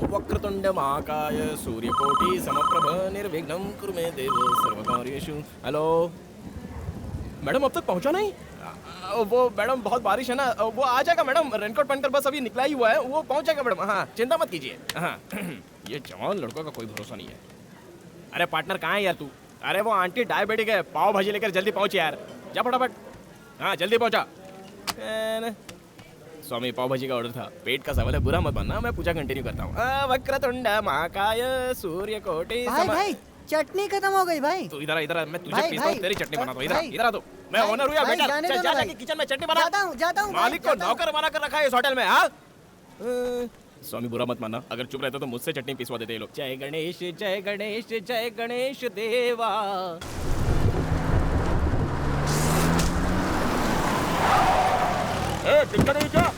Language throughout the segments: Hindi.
वक्रतुंड महाकाय सूर्यकोटि समप्रभ निर्विघ्नं कुरु मे देव सर्वकार्येषु। हेलो मैडम, अब तक पहुंचा नहीं? वो मैडम बहुत बारिश है ना, वो आ जाएगा मैडम, रेनकोट पहनकर बस अभी निकला ही हुआ है, वो पहुंच जाएगा मैडम। हाँ चिंता मत कीजिए। हाँ ये जवान लड़कों का कोई भरोसा नहीं है। अरे पार्टनर कहाँ है यार तू? अरे वो आंटी डायबिटिक है, पाव भाजी लेकर जल्दी पहुंच यार, जा फटाफट। हाँ जल्दी पहुंचा। स्वामी पाव भाजी का ऑर्डर था, पेट का सवाल है, बुरा मत मानना, मैं पूजा कंटिन्यू करता हूँ। वक्रतुंड महाकाय सूर्यकोटि भाई चटनी खत्म हो गई भाई। तू इधर इधर, मैं तुझे पीसता हूँ, तेरी चटनी बनाता हूँ। इधर आ तू, मैं ओनर हूँ यार बेटा, चल जाके किचन में चटनी बना। जाता हूँ। मालिक को नौकर बना कर रखा है इस होटल में। हाँ स्वामी बुरा मत मानना, अगर चुप रहते तो मुझसे चटनी पिसवा देते ये लोग। जय गणेश जय गणेश जय गणेश देवा। दिक्कत नहीं क्या?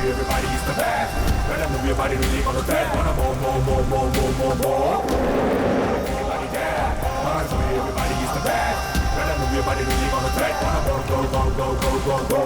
Everybody's the best. Better move your body, really on the bed. Wanna more. Everybody there. Everybody's the best. Better move your body, really on the bed. Wanna go.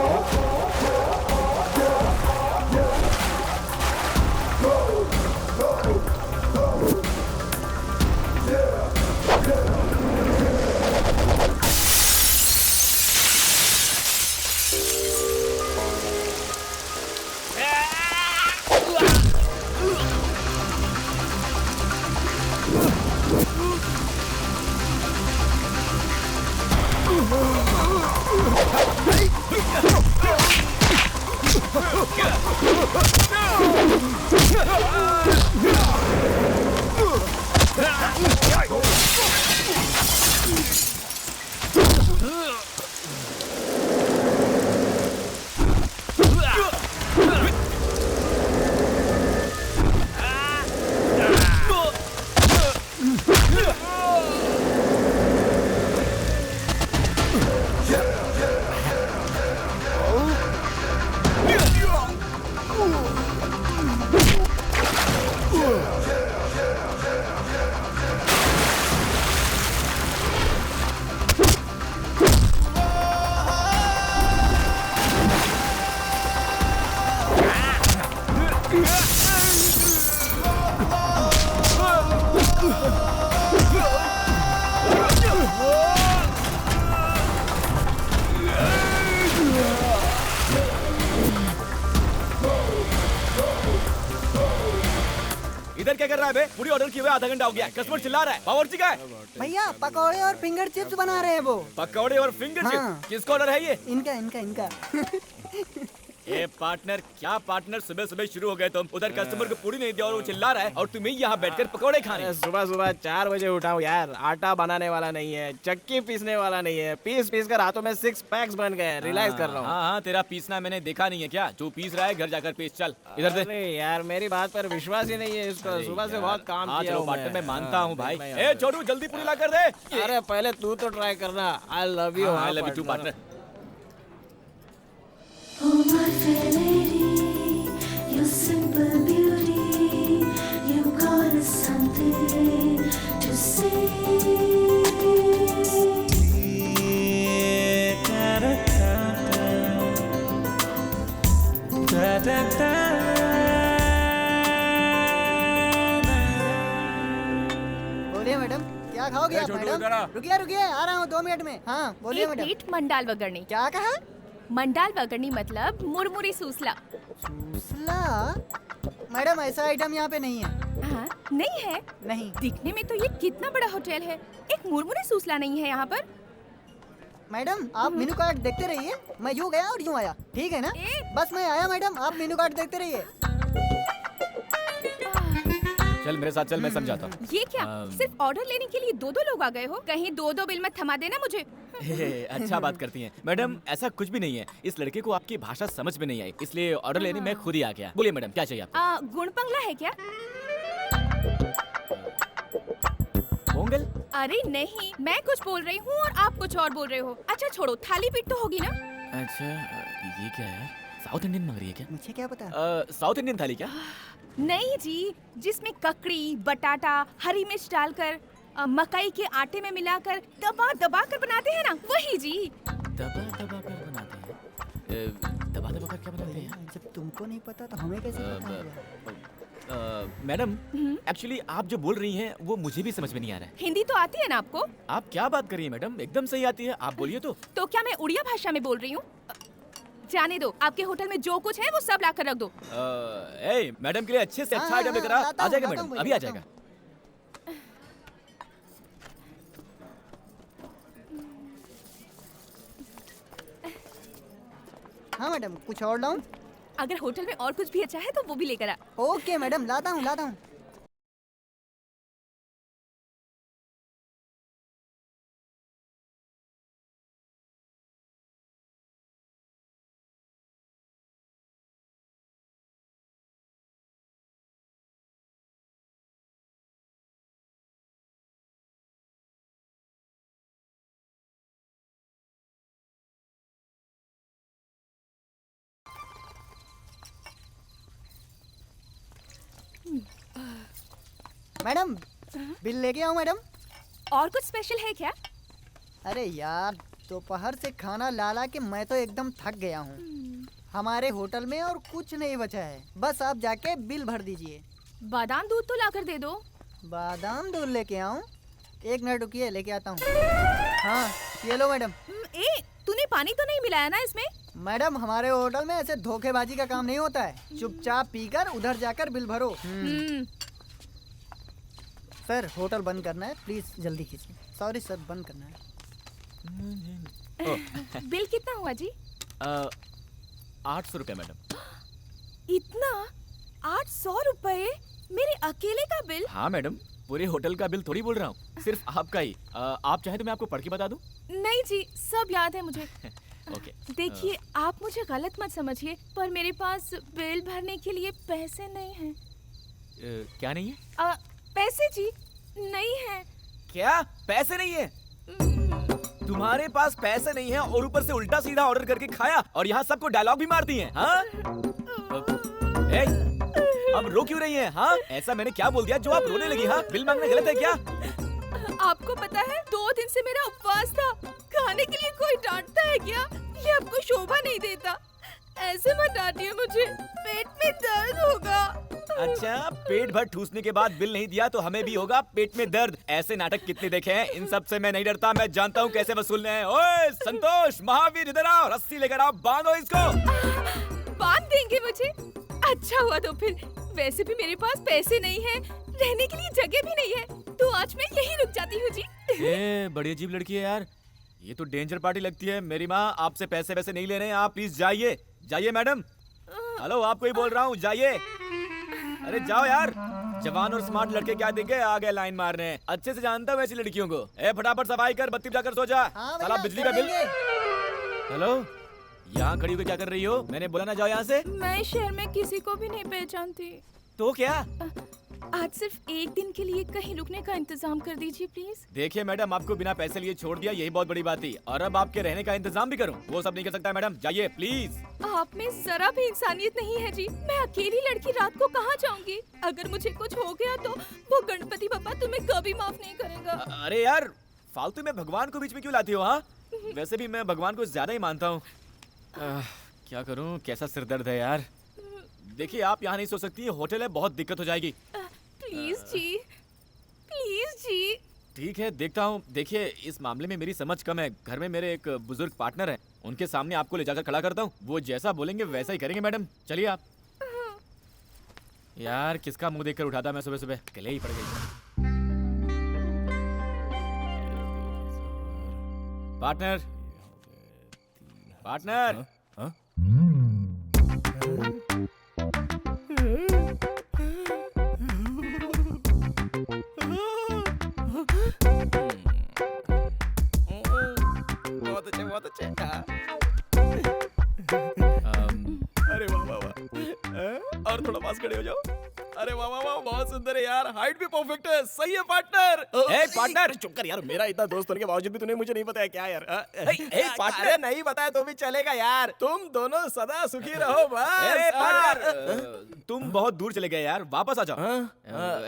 इधर क्या कर रहा है बे? पूरी ऑर्डर किए हुए आधा घंटा हो गया, कस्टमर चिल्ला रहा है। बावर्ची का है? भैया पकौड़े और फिंगर चिप्स बना रहे हैं वो। पकौड़े और फिंगर चिप्स? किसका ऑर्डर है ये? इनका। ये पार्टनर, क्या पार्टनर, सुबह सुबह शुरू हो गए तुम। उधर कस्टमर को पूरी नहीं दिया और वो चिल्ला रहा है, और तुम्हें यहाँ बैठकर पकौड़े खाने। सुबह सुबह 4 बजे उठाऊं यार, आटा बनाने वाला नहीं है, चक्की पीसने वाला नहीं है, पीस कर हाथों में 6 पैक्स बन गए। रियलाइज कर रहा हूँ। हाँ, तेरा पीसना मैंने देखा नहीं है क्या? जो पीस रहा है घर जाकर पीस। चल इधर दे। अरे यार मेरी बात पर विश्वास ही नहीं है इसका, सुबह से बहुत काम किया हूँ पार्टनर मैं मानता हूँ भाई। ए छोटू जल्दी पूरी ला कर दे। अरे पहले तू तो ट्राई करना। I love you. I love you too partner. Oh my fair lady, your simple beauty, you got us something to say. बोलिए मैडम, क्या खाओगे आप मैडम? रुकिए आ रहा हूँ 2 मिनट में। हाँ बोलिए एक मैडम। प्लेट मंडाल वगरनी। क्या कहा? मंडाल वगरनी मतलब मुरमुरी सूसला। सूसला? मैडम ऐसा आइटम यहाँ पे नहीं है। हाँ, नहीं है? नहीं। दिखने में तो ये कितना बड़ा होटल है, एक मुरमुरी सूसला नहीं है यहाँ पर। मैडम आप मेनू कार्ड देखते रहिए, मैं यूँ गया और यूँ आया, ठीक है ना? बस मैं आया मैडम, आप मेनू कार्ड देखते रहिए। चल मेरे साथ चल, मैं समझाता हूँ। ये क्या? सिर्फ ऑर्डर लेने के लिए 2 लोग आ गए हो? कहीं 2 बिल में थमा देना मुझे। अच्छा बात करती हैं मैडम, ऐसा कुछ भी नहीं है। इस लड़के को आपकी भाषा समझ में नहीं आई, इसलिए ऑर्डर लेने मैं खुद ही आ गया। बोलिए मैडम क्या चाहिए आपको? गुणपंगला है क्या? पोंगल? अरे नहीं, मैं कुछ बोल रही हूँ और आप कुछ और बोल रहे हो। अच्छा छोड़ो, थाली पीठ तो होगी ना? अच्छा ये क्या है? साउथ इंडियन मांग रही है क्या? मुझे क्या पता। साउथ इंडियन थाली क्या? नहीं जी, जिसमें ककड़ी, बटाटा, हरी मिर्च डालकर मकई के आटे में मिलाकर दबा दबा कर बनाते हैं ना, वही जी। दबा दबा कर बनाते हैं? दबा दबा कर क्या बनाते हैं? जब तुमको नहीं पता तो हमें कैसे पता होगा? मैडम, एक्चुअली आप जो बोल रही हैं वो मुझे भी समझ में नहीं आ रहा है। हिंदी तो आती है ना आपको? आप क्या बात कर रही हैं मैडम? एकदम सही आती है, आप बोलिए तो। तो क्या मैं उड़िया भाषा में बोल रही हूँ? जाने दो, आपके होटल में जो कुछ है वो सब ला कर रख दो। ए, मैडम के लिए अच्छे से अच्छा हाँ, आइटम लेकर हाँ, आ लाता हूँ, जाएगा लाता मैडम, हूँ, अभी आ लाता जाएगा। हाँ मैडम, कुछ और लाऊं? अगर होटल में और कुछ भी अच्छा है तो वो भी लेकर आ। ओके मैडम, लाता हूँ लाता हूँ। मैडम, बिल लेके आओ मैडम। और कुछ स्पेशल है क्या? अरे यार, दोपहर से खाना ला ला के मैं तो एकदम थक गया हूँ। हमारे होटल में और कुछ नहीं बचा है, बस आप जाके बिल भर दीजिए। बादाम दूध तो लाकर दे दो। बादाम दूध लेके आऊं? एक मिनट रुकिए, लेके आता हूँ। हाँ, ये लो मैडम। ए, तूने पानी तो नहीं मिलाया ना इसमें? मैडम, हमारे होटल में ऐसे धोखेबाजी का काम नहीं होता है। चुपचाप पीकर उधर जाकर बिल भरो। सर, होटल बंद करना है, प्लीज जल्दी कीजिए। सॉरी सर, बंद करना है। बिल कितना हुआ जी? 800 रुपए मैडम। इतना? 800 रुपए? मेरे अकेले का बिल? हाँ मैडम, पूरे होटल का बिल थोड़ी बोल रहा हूँ, सिर्फ आपका ही। आप चाहे तो मैं आपको पढ़ के बता दूं? नहीं जी, सब याद है मुझे। ओके। देखिए, आप मुझे गलत मत समझिए, पर मेरे पास बिल भरने के लिए पैसे नहीं हैं। क्या नहीं है? पैसे जी नहीं है। क्या पैसे नहीं है? तुम्हारे पास पैसे नहीं है और ऊपर से उल्टा सीधा ऑर्डर करके खाया और यहाँ सबको डायलॉग भी मार दिए हैं, हाँ? अब रो क्यों रही हैं? हाँ, ऐसा मैंने क्या बोल दिया जो आप रोने लगी? हाँ, बिल मांगना गलत है क्या? आपको पता है, 2 दिन से मेरा उपवास था। खाने के लिए कोई डांटता है क्या? ये आपको शोभा नहीं देता। ऐसे मत डांटिए मुझे, पेट में दर्द होगा। अच्छा, पेट भर ठूसने के बाद बिल नहीं दिया तो हमें भी होगा पेट में दर्द। ऐसे नाटक कितने देखे हैं, इन सब से मैं नहीं डरता। मैं जानता हूँ कैसे वसूलने हैं। ओए संतोष, महावीर, इधर आओ, रस्सी लेकर आओ, बांधो इसको। बांध देंगे मुझे? अच्छा हुआ तो फिर। वैसे भी मेरे पास पैसे नहीं है, रहने के लिए जगह भी नहीं है, तो आज मैं यहीं रुक जाती हूँ जी। ये बड़ी अजीब लड़की है यार, ये तो डेंजर पार्टी लगती है। मेरी माँ आपसे पैसे वैसे नहीं ले रहे हैं, आप प्लीज जाइए। जाइए मैडम। हेलो, आपको ही बोल रहा हूँ, जाइए। अरे जाओ यार, जवान और स्मार्ट लड़के क्या देंगे, आ गए लाइन मारने। अच्छे से जानता हूँ ऐसी लड़कियों को। ए फटाफट सफाई कर, बत्ती जाकर सो जा। हाँ साला भैया, बिजली का बिल। करेंगे। हेलो, यहाँ खड़ी होकर क्या कर रही हो? मैंने बोला ना जाओ यहाँ से। मैं शहर में किसी को भी नहीं पहचानती। तो क्या? आज सिर्फ एक दिन के लिए कहीं रुकने का इंतजाम कर दीजिए प्लीज। देखिए मैडम, आपको बिना पैसे लिए छोड़ दिया, यही बहुत बड़ी बात थी। और अब आपके रहने का इंतजाम भी करूं, वो सब नहीं कर सकता मैडम। जाइए प्लीज। आप में जरा भी इंसानियत नहीं है जी। मैं अकेली लड़की रात को कहाँ जाऊंगी? अगर मुझे कुछ हो गया तो वो गणपति पापा तुम्हें कभी माफ नहीं करेगा। अरे यार, फालतू में भगवान को बीच में क्यों लाती हो? हाँ, वैसे भी मैं भगवान को ज्यादा ही मानता हूँ। क्या करूँ, कैसा सिरदर्द है यार। देखिए, आप यहाँ नहीं सो सकती, होटल है, बहुत दिक्कत हो जाएगी। प्लीज जी, प्लीज जी। ठीक है, देखता हूँ। देखिए, इस मामले में मेरी समझ कम है। घर में मेरे एक बुजुर्ग पार्टनर है, उनके सामने आपको ले जाकर खड़ा करता हूँ। वो जैसा बोलेंगे वैसा ही करेंगे मैडम। चलिए आप। यार, किसका मुंह देखकर उठाता मैं सुबह सुबह, गले ही पड़ गई। Partner, partner. बहुत अच्छे। अरे वाह वाह वाह। और थोड़ा पास खड़े हो जाओ। अरे वाह वाह वाह, बहुत सुंदर है यार, हाइट भी परफेक्ट है, सही है पार्टनर। ए, पार्टनर! चुप कर यार, मेरा इतना दोस्त होने के बावजूद भी तूने मुझे नहीं बताया क्या यार? पार्टनर! अरे नहीं बताया तो भी चलेगा यार, तुम दोनों सदा सुखी रहो बस। ए, पार्टनर! तुम बहुत दूर चले गए यार, वापस आ जाओ।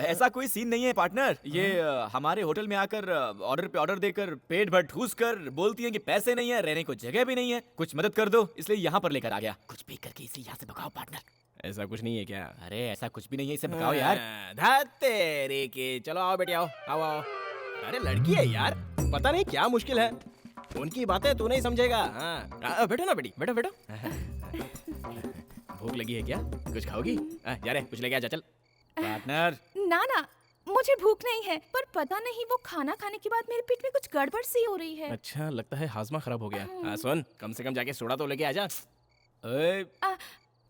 ऐसा कोई सीन नहीं है पार्टनर। ये हमारे होटल में आकर ऑर्डर पे ऑर्डर देकर पेट भर ठूस कर बोलती हैं कि पैसे नहीं है, रहने को जगह भी नहीं है, कुछ मदद कर दो, इसलिए यहाँ पर लेकर आ गया। कुछ भी करके इसे यहाँ से भगाओ पार्टनर। ऐसा कुछ नहीं है क्या? अरे ऐसा कुछ भी नहीं है, इसे भगाओ यार। तेरे के, चलो आओ बेटी, आओ आओ आओ। अरे लड़की है यार, पता नहीं क्या मुश्किल है, उनकी बातें तू नहीं समझेगा। हाँ बैठो ना बेटी, बैठो बैठो। भूख लगी है क्या? कुछ खाओगी? जा रे, कुछ लेके आ जा, चल। पार्टनर! ना ना, मुझे भूख नहीं है, पर पता नहीं वो खाना खाने के बाद मेरे पेट में कुछ गड़बड़ सी हो रही है। अच्छा, लगता है हाजमा खराब हो गया। सुन, कम से कम जाके सोडा तो लेके आ जा।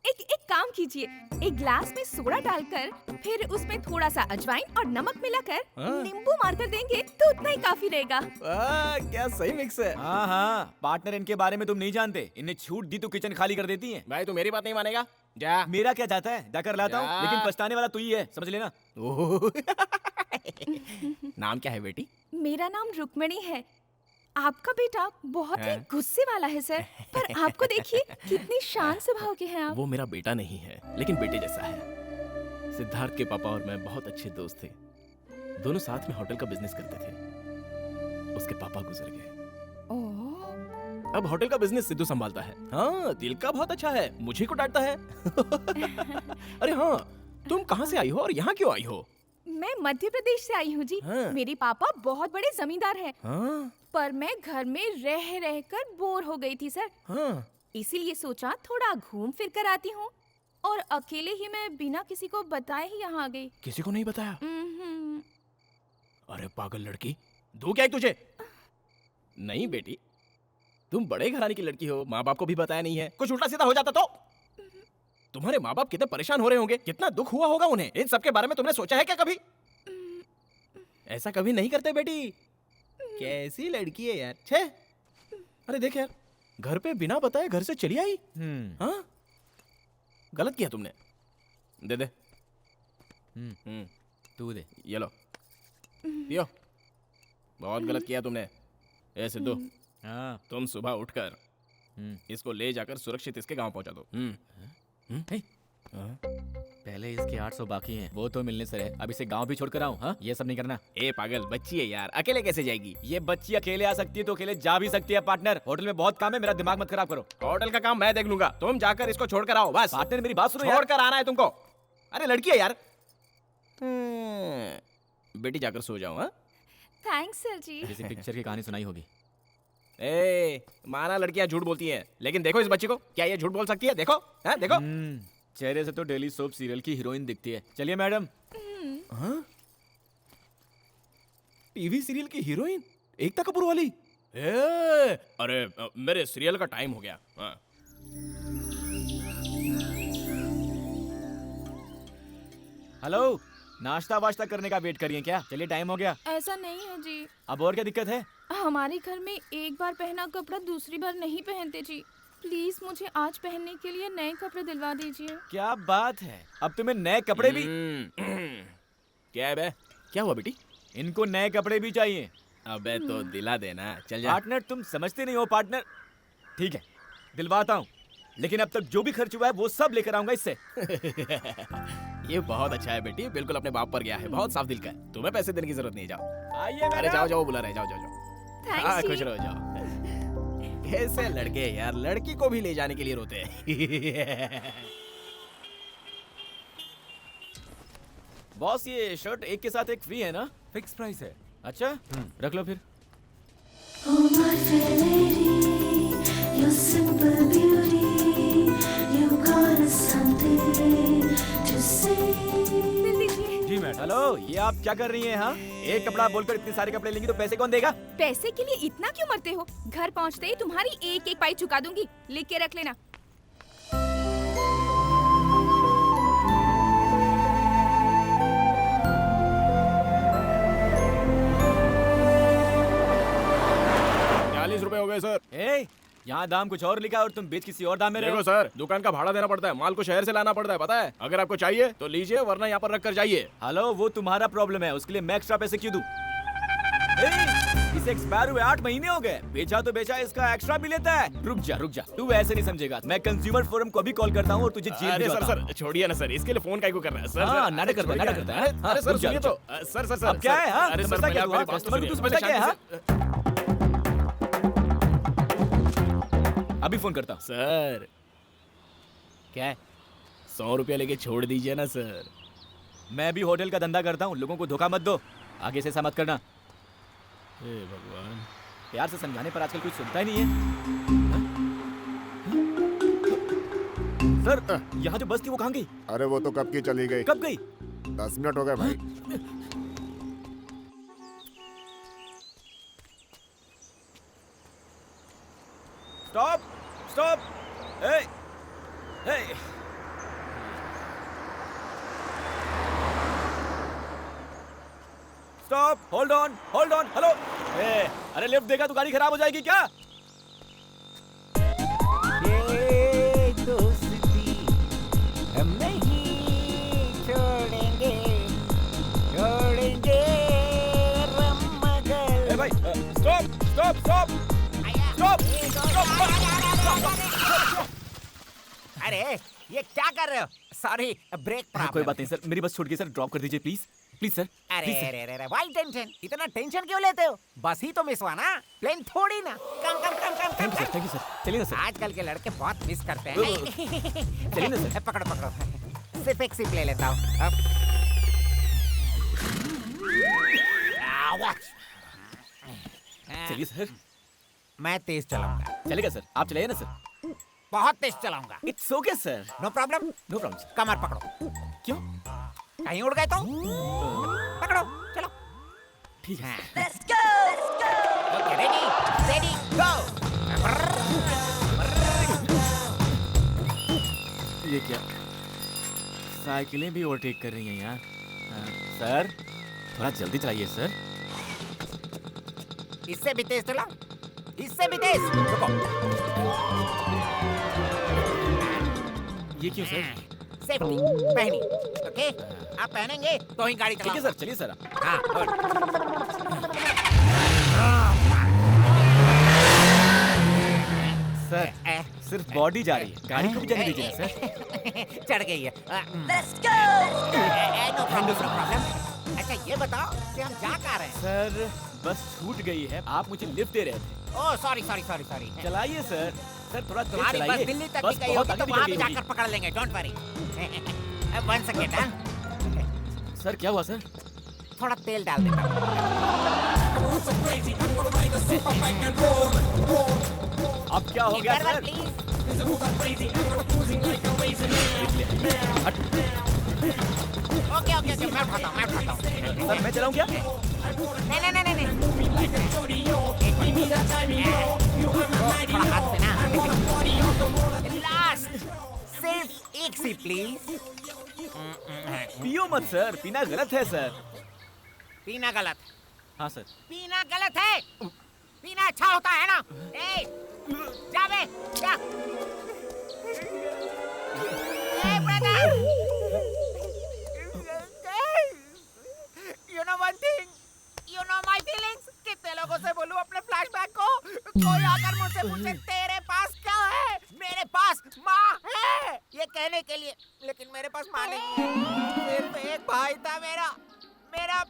एक काम कीजिए, एक ग्लास में सोडा डालकर फिर उसमें थोड़ा सा अजवाइन और नमक मिलाकर नींबू मारकर देंगे तो उतना ही काफी रहेगा। क्या सही मिक्स है। हाँ हाँ, पार्टनर इनके बारे में तुम नहीं जानते, इन्हें छूट दी तो किचन खाली कर देती हैं। भाई तू मेरी बात नहीं मानेगा, जा। मेरा क्या जाता है, जाकर लाता हूँ, जा। लेकिन पछताने वाला तू ही है, समझ लेना। नाम क्या है बेटी? मेरा नाम रुक्मणी है। आपका बेटा बहुत ही हैं? गुस्से वाला है सर, पर आपको देखिए कितनी शांत स्वभाव के हैं आप। वो मेरा बेटा नहीं है, लेकिन बेटे जैसा है। सिद्धार्थ के पापा और मैं बहुत अच्छे दोस्त थे, दोनों साथ में होटल का बिजनेस करते थे। उसके पापा गुजर गए, ओह, अब होटल का बिजनेस सिद्धू संभालता है। हाँ, दिल का बहुत अच्छा है, मुझे को डांटता है। अरे हाँ, तुम कहाँ से आई हो और यहाँ क्यों आई हो? मैं मध्य प्रदेश से आई हूँ जी। हाँ। मेरे पापा बहुत बड़े जमींदार हैं, हाँ पर मैं घर में रह रहकर बोर हो गई थी सर, हाँ, इसीलिए सोचा थोड़ा घूम फिर कर आती हूँ, और अकेले ही मैं बिना किसी को बताए ही यहाँ आ गई। किसी को नहीं बताया? हम्म, अरे पागल लड़की, दो क्या है तुझे? नहीं बेटी, तुम बड़े घराने की लड़की हो, माँ बाप को भी बताया नहीं है। कुछ उल्टा सीधा हो जाता तो? तुम्हारे माँ बाप कितने परेशान हो रहे होंगे, कितना दुख हुआ होगा उन्हें। इन सब के बारे में तुमने सोचा है क्या कभी? ऐसा कभी नहीं करते बेटी। कैसी लड़की है यार, छे। अरे देख यार, घर पे बिना बताए घर से चली आई। हाँ, गलत किया तुमने। दे दे। तू दे। ये लो, पियो। बहुत गलत किया तुमने। ए सिद्धू, हाँ। तुम सुबह उठकर इसको ले जाकर सुरक्षित इसके गांव पहुंचा दो। हे, पहले इसके 800 बाकी हैं, वो तो मिलने से रहे, अब इसे गांव भी छोड़कर आऊं? हाँ, ये सब नहीं करना। ए पागल, बच्ची है यार, अकेले कैसे जाएगी? ये बच्ची अकेले आ सकती है तो अकेले जा भी सकती है। पार्टनर, होटल में बहुत काम है, मेरा दिमाग मत खराब करो। होटल का काम मैं देख लूंगा, तुम जाकर इसको छोड़कर आओ बस। पार्टनर मेरी बात सुनो यार। छोड़कर आना है तुमको। अरे लड़की है यार। बेटी जाकर सो जाओ। हाँ, थैंक्स सर जी। किसी पिक्चर की कहानी सुनाई होगी। ए माना लड़कियां झूठ बोलती हैं, लेकिन देखो इस बच्ची को, क्या ये झूठ बोल सकती है? देखो, हाँ देखो। चेहरे से तो डेली सोप सीरियल की हीरोइन दिखती है। चलिए मैडम। हाँ? टीवी सीरियल की हीरोइन एकता कपूर वाली? अरे मेरे सीरियल का टाइम हो गया। हाँ। हेलो, नाश्ता वाश्ता करने का वेट करिए क्या? चलिए टाइम हो गया। ऐसा नहीं है जी, अब और क्या दिक्कत है? हमारे घर में एक बार पहना कपड़ा दूसरी बार नहीं पहनते जी। प्लीज मुझे आज पहनने के लिए नए कपड़े दिलवा दीजिए। क्या बात है, अब तुम्हें नए कपड़े भी? क्या है बे? क्या हुआ बेटी? इनको नए कपड़े भी चाहिए। अबे तो दिला देना, चल जा। पार्टनर तुम समझते नहीं हो पार्टनर। ठीक है, दिलवाता हूँ, लेकिन अब तक जो भी खर्च हुआ है वो सब लेकर आऊंगा इससे। ये बहुत अच्छा है बेटी, बिल्कुल अपने बाप पर गया है, बहुत साफ दिल का है। तुम्हें पैसे देने की जरूरत नहीं है, जाओ। आइए अरे मैडम। जाओ जाओ, बुला रहे, जाओ जाओ जाओ। हाँ, थैंक्स खुश जी। रहो, जाओ। कैसे लड़के यार, लड़की को भी ले जाने के लिए रोते हैं। बॉस, ये शर्ट एक के साथ एक फ्री है ना? फिक्स प्राइस है। अच्छा, रख लो फिर। Oh my fair lady, your simple beauty, you got something to say. दिल दीजिए। जी मैडम। हेलो, ये आप क्या कर रही हैं? हाँ, एक कपड़ा बोलकर इतने सारे कपड़े लेंगी तो पैसे कौन देगा? पैसे के लिए इतना क्यों मरते हो? घर पहुंचते ही तुम्हारी एक एक पाई चुका दूंगी, लिख के रख लेना। ₹40 हो गए सर। ए, यहाँ दाम कुछ और लिखा है और तुम बेच किसी और दाम में रहे देखो हो। सर, दुकान का भाड़ा देना पड़ता है, माल को शहर से लाना पड़ता है, पता है। अगर आपको चाहिए तो लीजिए, वरना यहाँ पर रख कर जाइए। हेलो, वो तुम्हारा प्रॉब्लम है, उसके लिए मैं एक्स्ट्रा पैसे क्यों दूं? इसे एक्सपायर हुए 8 महीने हो गए, बेचा तो बेचा, इसका एक्स्ट्रा भी लेता है। रुक जा, तू ऐसे नहीं समझेगा। मैं कंज्यूमर फोरम को भी कॉल करता हूँ और तुझे जेल अरे भेजता हूँ। सर छोड़िए ना सर, इसके लिए फोन काहे को कर रहा है सर? हाँ, नाटक करता है, नाटक करता है। अरे सर रुक जा, सुनिए रुक तो, सर अब क्या है, हाँ? अरे सर, समझता क्या मेरी तू, बात कस्टमर को सुनिए, तू समझता क्या है, हाँ? अभी फोन करता हूँ। सर क्या है? 100 रुपया लेके छोड़ दीजिए ना सर। मैं भी होटल का धंधा करता हूँ, लोगों को धोखा मत दो। आगे से ऐसा मत करना। हे भगवान। प्यार से समझाने पर आजकल कोई सुनता ही नहीं है। सर, यहाँ जो बस थी वो कहाँ गई? अरे वो तो कब की चली गई। कब गई? 10 मिनट हो गए भाई। Stop, stop, A, A. Stop, hold on, hello. अरे लिफ्ट देगा तो गाड़ी खराब हो जाएगी क्या? ये दोस्ती हम नहीं छोड़ेंगे ए भाई, स्टॉप। अरे ये क्या कर रहे हो? सॉरी, ब्रेक कोई प्रॉब्लम। बात नहीं सर, मेरी बस छूट गई सर, ड्रॉप कर दीजिए प्लीज सर। अरे प्लीज सर। अरे वाई टेंशन, इतना टेंशन क्यों लेते हो? बस ही तो मिस हुआ ना, प्लेन थोड़ी ना। कम थैंक यू सर, चलिए ना सर। आजकल के लड़के बहुत मिस करते हैं। चलिए ना सर। पकड़ो, सिर्फ एक सिप ले लेता हूँ। चलिए सर। मैं तेज चलाऊंगा, चलेगा सर, आप चलाइए ना सर। बहुत तेज चलाऊंगा। It's okay sir, no problem. No problem sir. कमर पकड़ो। क्यों? कहीं उड़ गए तो पकड़ो, चलो। ठीक है। ओके, रेडी, गो। ये क्या, साइकिलें भी ओवरटेक कर रही हैं यहाँ। सर, थोड़ा जल्दी चलाइए सर। इससे भी तेज चलाओ, इससे भी तेज। रुको। ये क्यों सर? सेफ्टी पहनी, ओके? आप पहनेंगे तो ही गाड़ी ठीक है चलाओ। सर, चलिए सर। हाँ, गुड। सर, सिर्फ बॉडी जा रही है, गाड़ी को भी जाने दीजिए ना सर। चढ़ गई है। No problem. अच्छा ये बताओ कि हम जा कहाँ रहे हैं? सर, बस छूट गई है, आप मुझे लिफ्ट दे रहे थे। Oh sorry. चलाइए सर। सर थोड़ा तेज तुम्हारी बस चलाइए। दिल्ली तक बस की गई बहुत होगी तो आगे वहाँ निकल भी गई जाकर पकड़ लेंगे, डोंट वरी। 1 सेकेंड, हाँ? होगी। सर क्या हुआ सर? थोड़ा तेल डाल देता हूँ। अब क्या हो गया सर? प्लीज। ओके, मैं उठाता हूँ। सर मैं चलाऊं क्या? नहीं। थोड़ा हाथ पे ना। लास्ट, सिर्फ एक सी प्लीज। पियो मत सर, पीना गलत है सर। पीना गलत, हाँ सर। पीना गलत है। पीना अच्छा होता है ना? ए, जा बे, जा। ए brother, you know one thing, you know my feelings. कितने लोगों से बोलूं अपने फ्लैशबैक को? कोई आकर मुझसे पूछे तेरे पास क्या है? मेरे पास माँ है ये कहने के लिए, लेकिन मेरे पास माँ नहीं है। सिर्फ एक भाई था मेरा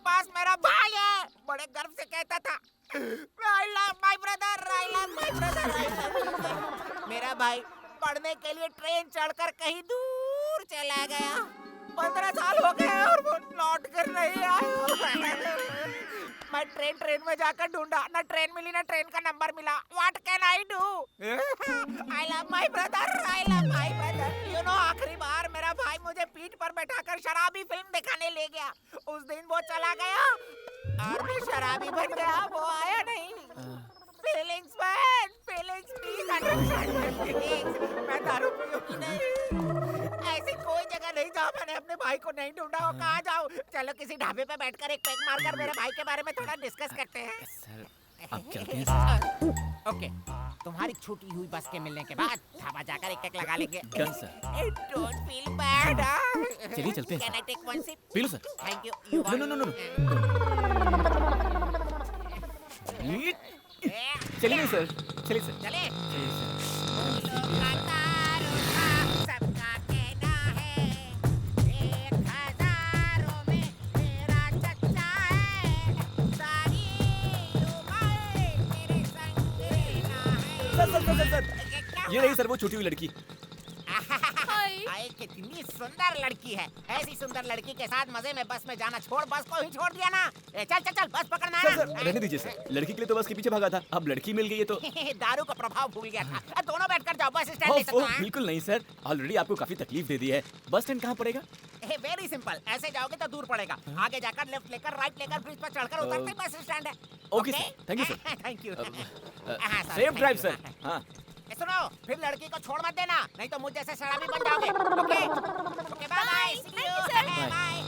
पास मेरा भाई है। बड़े गर्व से कहता था, I love my brother, I love my brother, I love my brother। मेरा भाई पढ़ने के लिए ट्रेन चढ़कर कहीं दूर चला गया। 15 साल हो गए और वो लौट कर नहीं आया। मैं ट्रेन में जाकर ढूंढा, ना ट्रेन मिली ना ट्रेन का नंबर मिला। What can I do? I love my brother, I love my brother। You know, आखिरी बार मेरा भाई मुझे पीठ पर बैठाकर शराबी फिल्म दिखाने ले गया। उस दिन वो चला गया और मैं शराबी बन गया, वो आया नहीं। Feelings man, feelings please understand my feelings। मैं दारू पीऊंगी नहीं। ऐसी कोई जगह नहीं जहाँ मैंने अपने भाई को नहीं ढूंढा हो। कहाँ जाऊँ? चलो किसी ढाबे पे बैठकर एक पैक मारकर मेरे भाई के बारे में थोड़ा डिस्कस करते हैं। सर आप चलते हैं। ओके, तुम्हारी छूटी हुई बस के मिलने के बाद ढाबा जाकर एक लगा लेंगे। Done sir. Don't feel bad. चलिए चलते हैं can I take one sip? पी लो sir. Thank you. No no no no चलिए सर, चलिए सर। चले। चलिए सर। सबका कहना है 1000 में मेरा चच्चा है, सारी उम्र मेरे संग रहना है। सर ये रही सर वो छूटी हुई लड़की। हाय। हाय, कितनी सुंदर लड़की है। ऐसी सुंदर लड़की के साथ मजे में बस में जाना छोड़ बस को ही छोड़ दिया ना। चल चल चल बस पकड़ना है सर ना। सर रहने दीजिए सर, लड़की के लिए तो बस के पीछे भागा था, अब लड़की मिल गई है तो। दारू का प्रभाव भूल गया था। दोनों बैठकर जाओ, बस स्टैंड ले ओह, सकते ओह, हैं। बिल्कुल नहीं सर, ऑलरेडी आपको काफी तकलीफ दे दी है। बस स्टैंड कहाँ पड़ेगा? वेरी सिंपल, ऐसे जाओगे तो दूर पड़ेगा। आगे जाकर लेफ्ट लेकर राइट लेकर ब्रिज पर चढ़कर उतरते ही बस स्टैंड है। Okay sir, thank you sir. Thank you. Safe drive sir. हाँ सुनो, फिर लड़की को छोड़ मत देना, नहीं तो मुझ जैसे शराबी बन जाओगे। Okay okay, bye bye, see you, bye.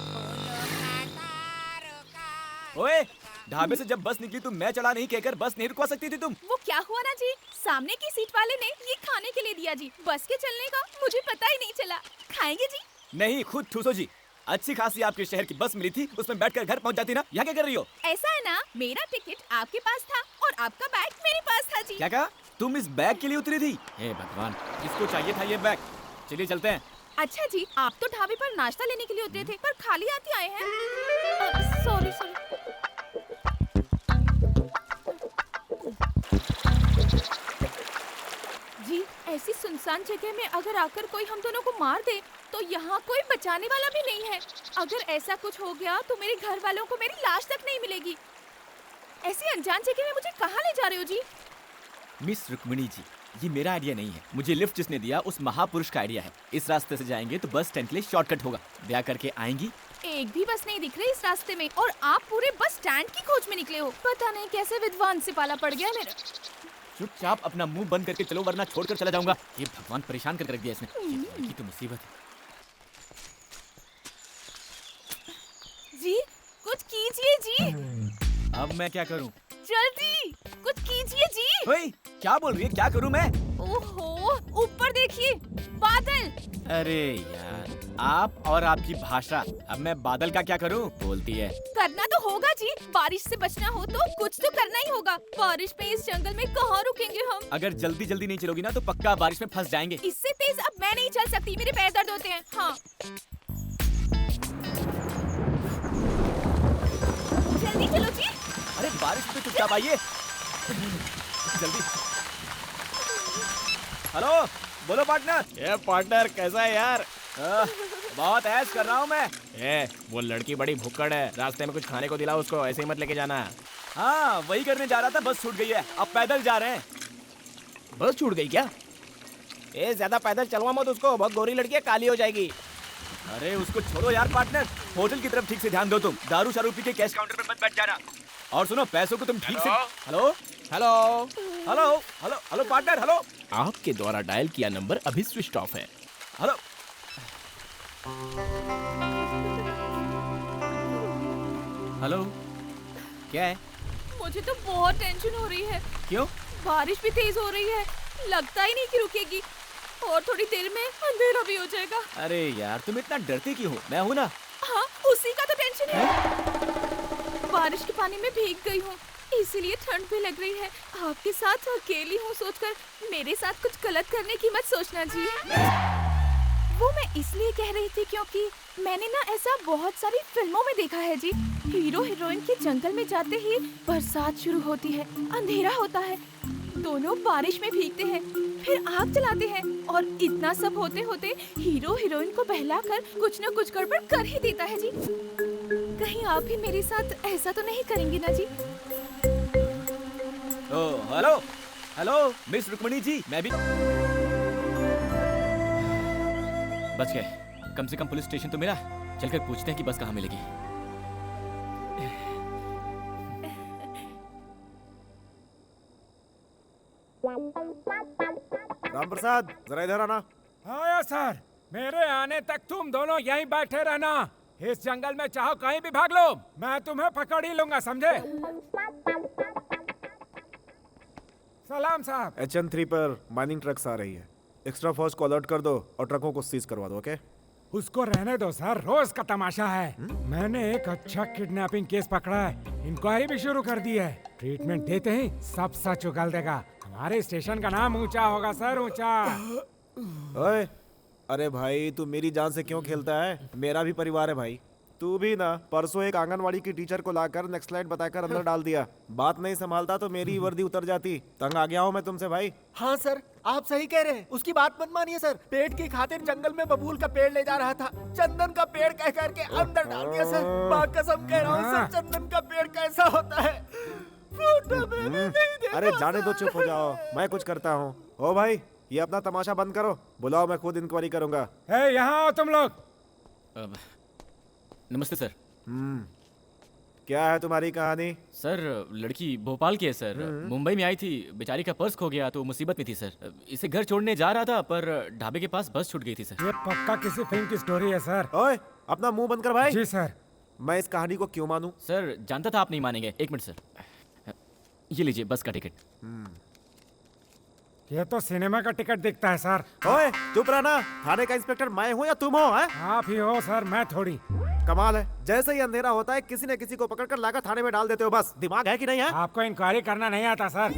ओए, ढाबे से जब बस निकली तो मैं चला नहीं कहकर बस नहीं रुकवा सकती थी तुम? वो क्या हुआ ना जी, सामने की सीट वाले ने ये खाने के लिए दिया जी, बस के चलने का मुझे पता ही नहीं चला। खाएंगे जी? नहीं, खुद ठूसो जी। अच्छी खासी आपके शहर की बस मिली थी, उसमें बैठकर घर पहुंच जाती ना। यहाँ क्या कर रही हो? ऐसा है ना, मेरा टिकट आपके पास था और आपका बैग मेरे पास था जी। क्या कहा? तुम इस बैग के लिए उतरी थी? हे भगवान, किसको चाहिए था ये बैग? चलिए चलते हैं। अच्छा जी, आप तो ढाबे पर नाश्ता लेने के लिए उतरे थे, पर खाली हाथ ही आए हैं। Sorry sorry. जी, ऐसी सुनसान जगह में अगर आकर कोई हम दोनों को मार दे तो यहाँ कोई बचाने वाला भी नहीं है। अगर ऐसा कुछ हो गया तो मेरे घर वालों को मेरी लाश तक नहीं मिलेगी। ऐसी अनजान जगह में मुझे कहाँ ले जा रहे हो जी? मिस रुक्मिणी जी, ये मेरा आइडिया नहीं है, मुझे लिफ्ट जिसने दिया उस महापुरुष का आइडिया है। इस रास्ते से जाएंगे तो बस स्टैंड के लिए शॉर्टकट होगा, ब्याह करके आएंगी। एक भी बस नहीं दिख रही इस रास्ते में और आप पूरे बस स्टैंड की खोज में निकले हो। पता नहीं कैसे विद्वान से पाला पड़ गया मेरा। चुपचाप अपना मुंह बंद करके चलो वरना छोड़कर चला जाऊंगा। ये भगवान परेशान कर रख दिया इसने। ये लड़की तो मुसीबत है। जी, कुछ कीजिए जी। अब मैं क्या करूं? जल्दी कुछ कीजिए जी। ओए, क्या बोल रही है? क्या करूं मैं? ओहो, ऊपर देखिए, बादल। अरे यार, आप और आपकी भाषा। अब मैं बादल का क्या करूं? बोलती है। करना तो होगा जी, बारिश से बचना हो तो कुछ तो करना ही होगा। बारिश में इस जंगल में कहाँ रुकेंगे हम? अगर जल्दी जल्दी नहीं चलोगी ना तो पक्का बारिश में फंस जाएंगे। इससे तेज अब मैं नहीं चल सकती, मेरे पैर दर्द होते हैं। हाँ, जल्दी चलो जी। अरे बारिश में चुपचाप आइए जल्दी। हेलो, बोलो पार्टनर। ये पार्टनर कैसा है यार? बहुत ऐश कर रहा हूँ मैं। वो लड़की बड़ी भुक्कड़ है, रास्ते में कुछ खाने को दिलाओ उसको, ऐसे ही मत लेके जाना। हाँ, वही करने जा रहा था, बस छूट गई है, अब पैदल जा रहे हैं। बस छूट गई क्या? ज्यादा पैदल चलवा मत उसको, बहुत गोरी लड़की है, काली हो जाएगी। अरे उसको छोड़ो यार पार्टनर, होटल की तरफ ठीक से ध्यान दो तुम। दारू शारू पी के कैश काउंटर पे मत बैठ जाना। और सुनो, पैसों को तुम ठीक से। Hello hello hello hello hello partner, hello. आपके द्वारा डायल किया नंबर अभी स्विच ऑफ है। हेलो हेलो, क्या है? मुझे तो बहुत टेंशन हो रही है। क्यों? बारिश भी तेज हो रही है, लगता ही नहीं कि रुकेगी और थोड़ी देर में अंधेरा भी हो जाएगा। अरे यार, तुम इतना डरती क्यों हो? मैं हूँ ना। हाँ, उसी का तो टेंशन है। बारिश के पानी में भीग गई हूँ, इसीलिए ठंड भी लग रही है। आपके साथ अकेली हूँ सोचकर मेरे साथ कुछ गलत करने की मत सोचना जी। वो मैं इसलिए कह रही थी क्योंकि मैंने ना ऐसा बहुत सारी फिल्मों में देखा है जी। हीरो हीरोइन के जंगल में जाते ही बरसात शुरू होती है, अंधेरा होता है, दोनों बारिश में भीगते हैं, फिर आग जलाते हैं और इतना सब होते होते हीरो हीरोइन को बहलाकर कुछ न कुछ गड़बड़ कर ही देता है जी। कहीं आप भी मेरे साथ ऐसा तो नहीं करेंगे ना जी? ओह, hello hello miss Rukmini ji, मैं भी बच गए। कम से कम पुलिस स्टेशन तो मिला। चलकर पूछते हैं कि बस कहाँ मिलेगी। राम प्रसाद, जरा इधर आना। हाँ सर, मेरे आने तक तुम दोनों यहीं बैठे रहना। इस जंगल में चाहो कहीं भी भाग लो, मैं तुम्हें पकड़ ही लूंगा, समझे? सलाम साहब। HN3 पर माइनिंग ट्रक्स आ रही है। एक्स्ट्रा फोर्स को अलर्ट कर दो और ट्रकों को सीज करवा दो, ओके? उसको रहने दो सर, रोज का तमाशा है। मैंने एक अच्छा किडनैपिंग केस पकड़ा है, इंक्वायरी भी शुरू कर दी है। ट्रीटमेंट देते ही सब सच उगल देगा। हमारे स्टेशन का नाम ऊंचा होगा सर, ऊंचा। ओए, अरे भाई तू मेरी जान से क्यों खेलता है? मेरा भी परिवार है भाई। तू भी ना परसों एक आंगनवाड़ी की टीचर को लाकर नेक्स्ट स्लाइड बताकर अंदर डाल दिया। बात नहीं संभालता तो मेरी वर्दी उतर जाती। तंग आ गया हूँ मैं तुमसे भाई। हाँ सर, आप सही कह रहे हैं। उसकी बात मत मानिए सर। पेट की खातिर जंगल में बबूल का पेड़ ले जा रहा था, चंदन का पेड़ कह करके अंदर डाल दिया सर। माँ कसम कह रहा हूँ सर, चंदन का पेड़ कैसा होता है फोटो में भी नहीं देखा। अरे जाने दो, चुप हो जाओ, मैं कुछ करता हूँ। ओ भाई, ये अपना तमाशा बंद करो, बुलाओ, मैं खुद इंक्वायरी करूंगा। यहाँ आओ तुम लोग। नमस्ते सर। क्या है तुम्हारी कहानी? सर लड़की भोपाल की है सर, मुंबई में आई थी, बेचारी का पर्स खो गया तो मुसीबत में थी सर। इसे घर छोड़ने जा रहा था पर ढाबे के पास बस छूट गई थी सर। ये पक्का किसी फिल्म की स्टोरी है सर। ओए, अपना मुंह बंद कर भाई। जी सर। मैं इस कहानी को क्यों मानूं? सर जानता था आप नहीं मानेंगे। एक मिनट सर, ये लीजिए बस का टिकट। ये तो सिनेमा का टिकट दिखता है सर। ओए चुप रहना, थाने का इंस्पेक्टर मैं हूँ या तुम हो? हैं? आप ही हो सर, मैं थोड़ी। कमाल है, जैसे ही अंधेरा होता है किसी न किसी को पकड़कर लाकर थाने में डाल देते हो। बस दिमाग है कि नहीं है? आपको इंक्वायरी करना नहीं आता सर।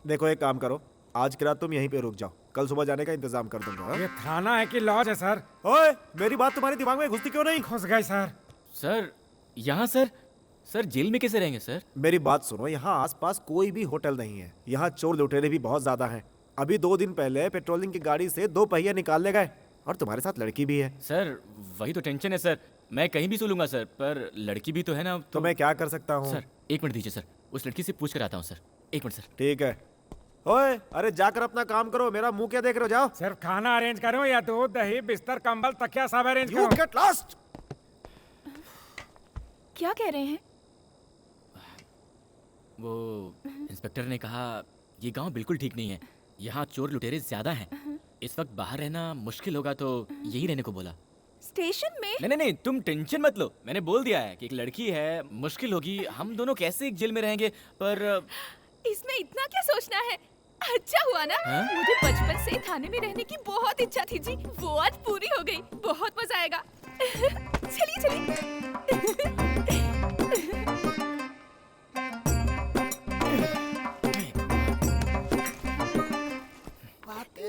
देखो एक काम करो, आज की रात तुम यहीं पे रुक जाओ, कल सुबह जाने का इंतजाम कर दूंगा। हाँ? ये थाना है कि लॉज है सर? ओए, मेरी बात तुम्हारे दिमाग में घुसती क्यों नहीं? घुस गई सर। सर यहाँ सर जेल में कैसे रहेंगे सर? मेरी बात सुनो, यहाँ आसपास कोई भी होटल नहीं है। यहाँ चोर लुटेरे भी बहुत ज्यादा हैं। अभी 2 दिन पहले पेट्रोलिंग की गाड़ी से 2 पहिए निकाल ले गए, और तुम्हारे साथ लड़की भी है। सर वही तो टेंशन है सर, मैं कहीं भी सो लूंगा सर, पर लड़की भी तो है ना। तो मैं क्या कर सकता हूँ? सर 1 मिनट दीजिए सर, उस लड़की से पूछ कर आता हूँ सर। 1 minute sir. ठीक है। ओए, अरे जाकर अपना काम करो, मेरा मुंह क्या देख रहे हो? जाओ। सिर्फ खाना अरेंज करूं या दूध दही बिस्तर कंबल तकिया सब अरेंज You करूं? get lost! क्या कह रहे हैं? वो इंस्पेक्टर ने कहा ये गांव बिल्कुल ठीक नहीं है, यहाँ चोर लुटेरे ज्यादा हैं, इस वक्त बाहर रहना मुश्किल होगा, तो यही रहने को बोला। स्टेशन में? नहीं, तुम टेंशन मत लो, मैंने बोल दिया है कि एक लड़की है, मुश्किल होगी, हम दोनों कैसे एक जेल में रहेंगे, पर इसमें इतना क्या सोचना है? अच्छा हुआ ना, मुझे बचपन से थाने में रहने की बहुत इच्छा थी जी, वो आज पूरी हो गई। बहुत मजा आएगा। चलिए।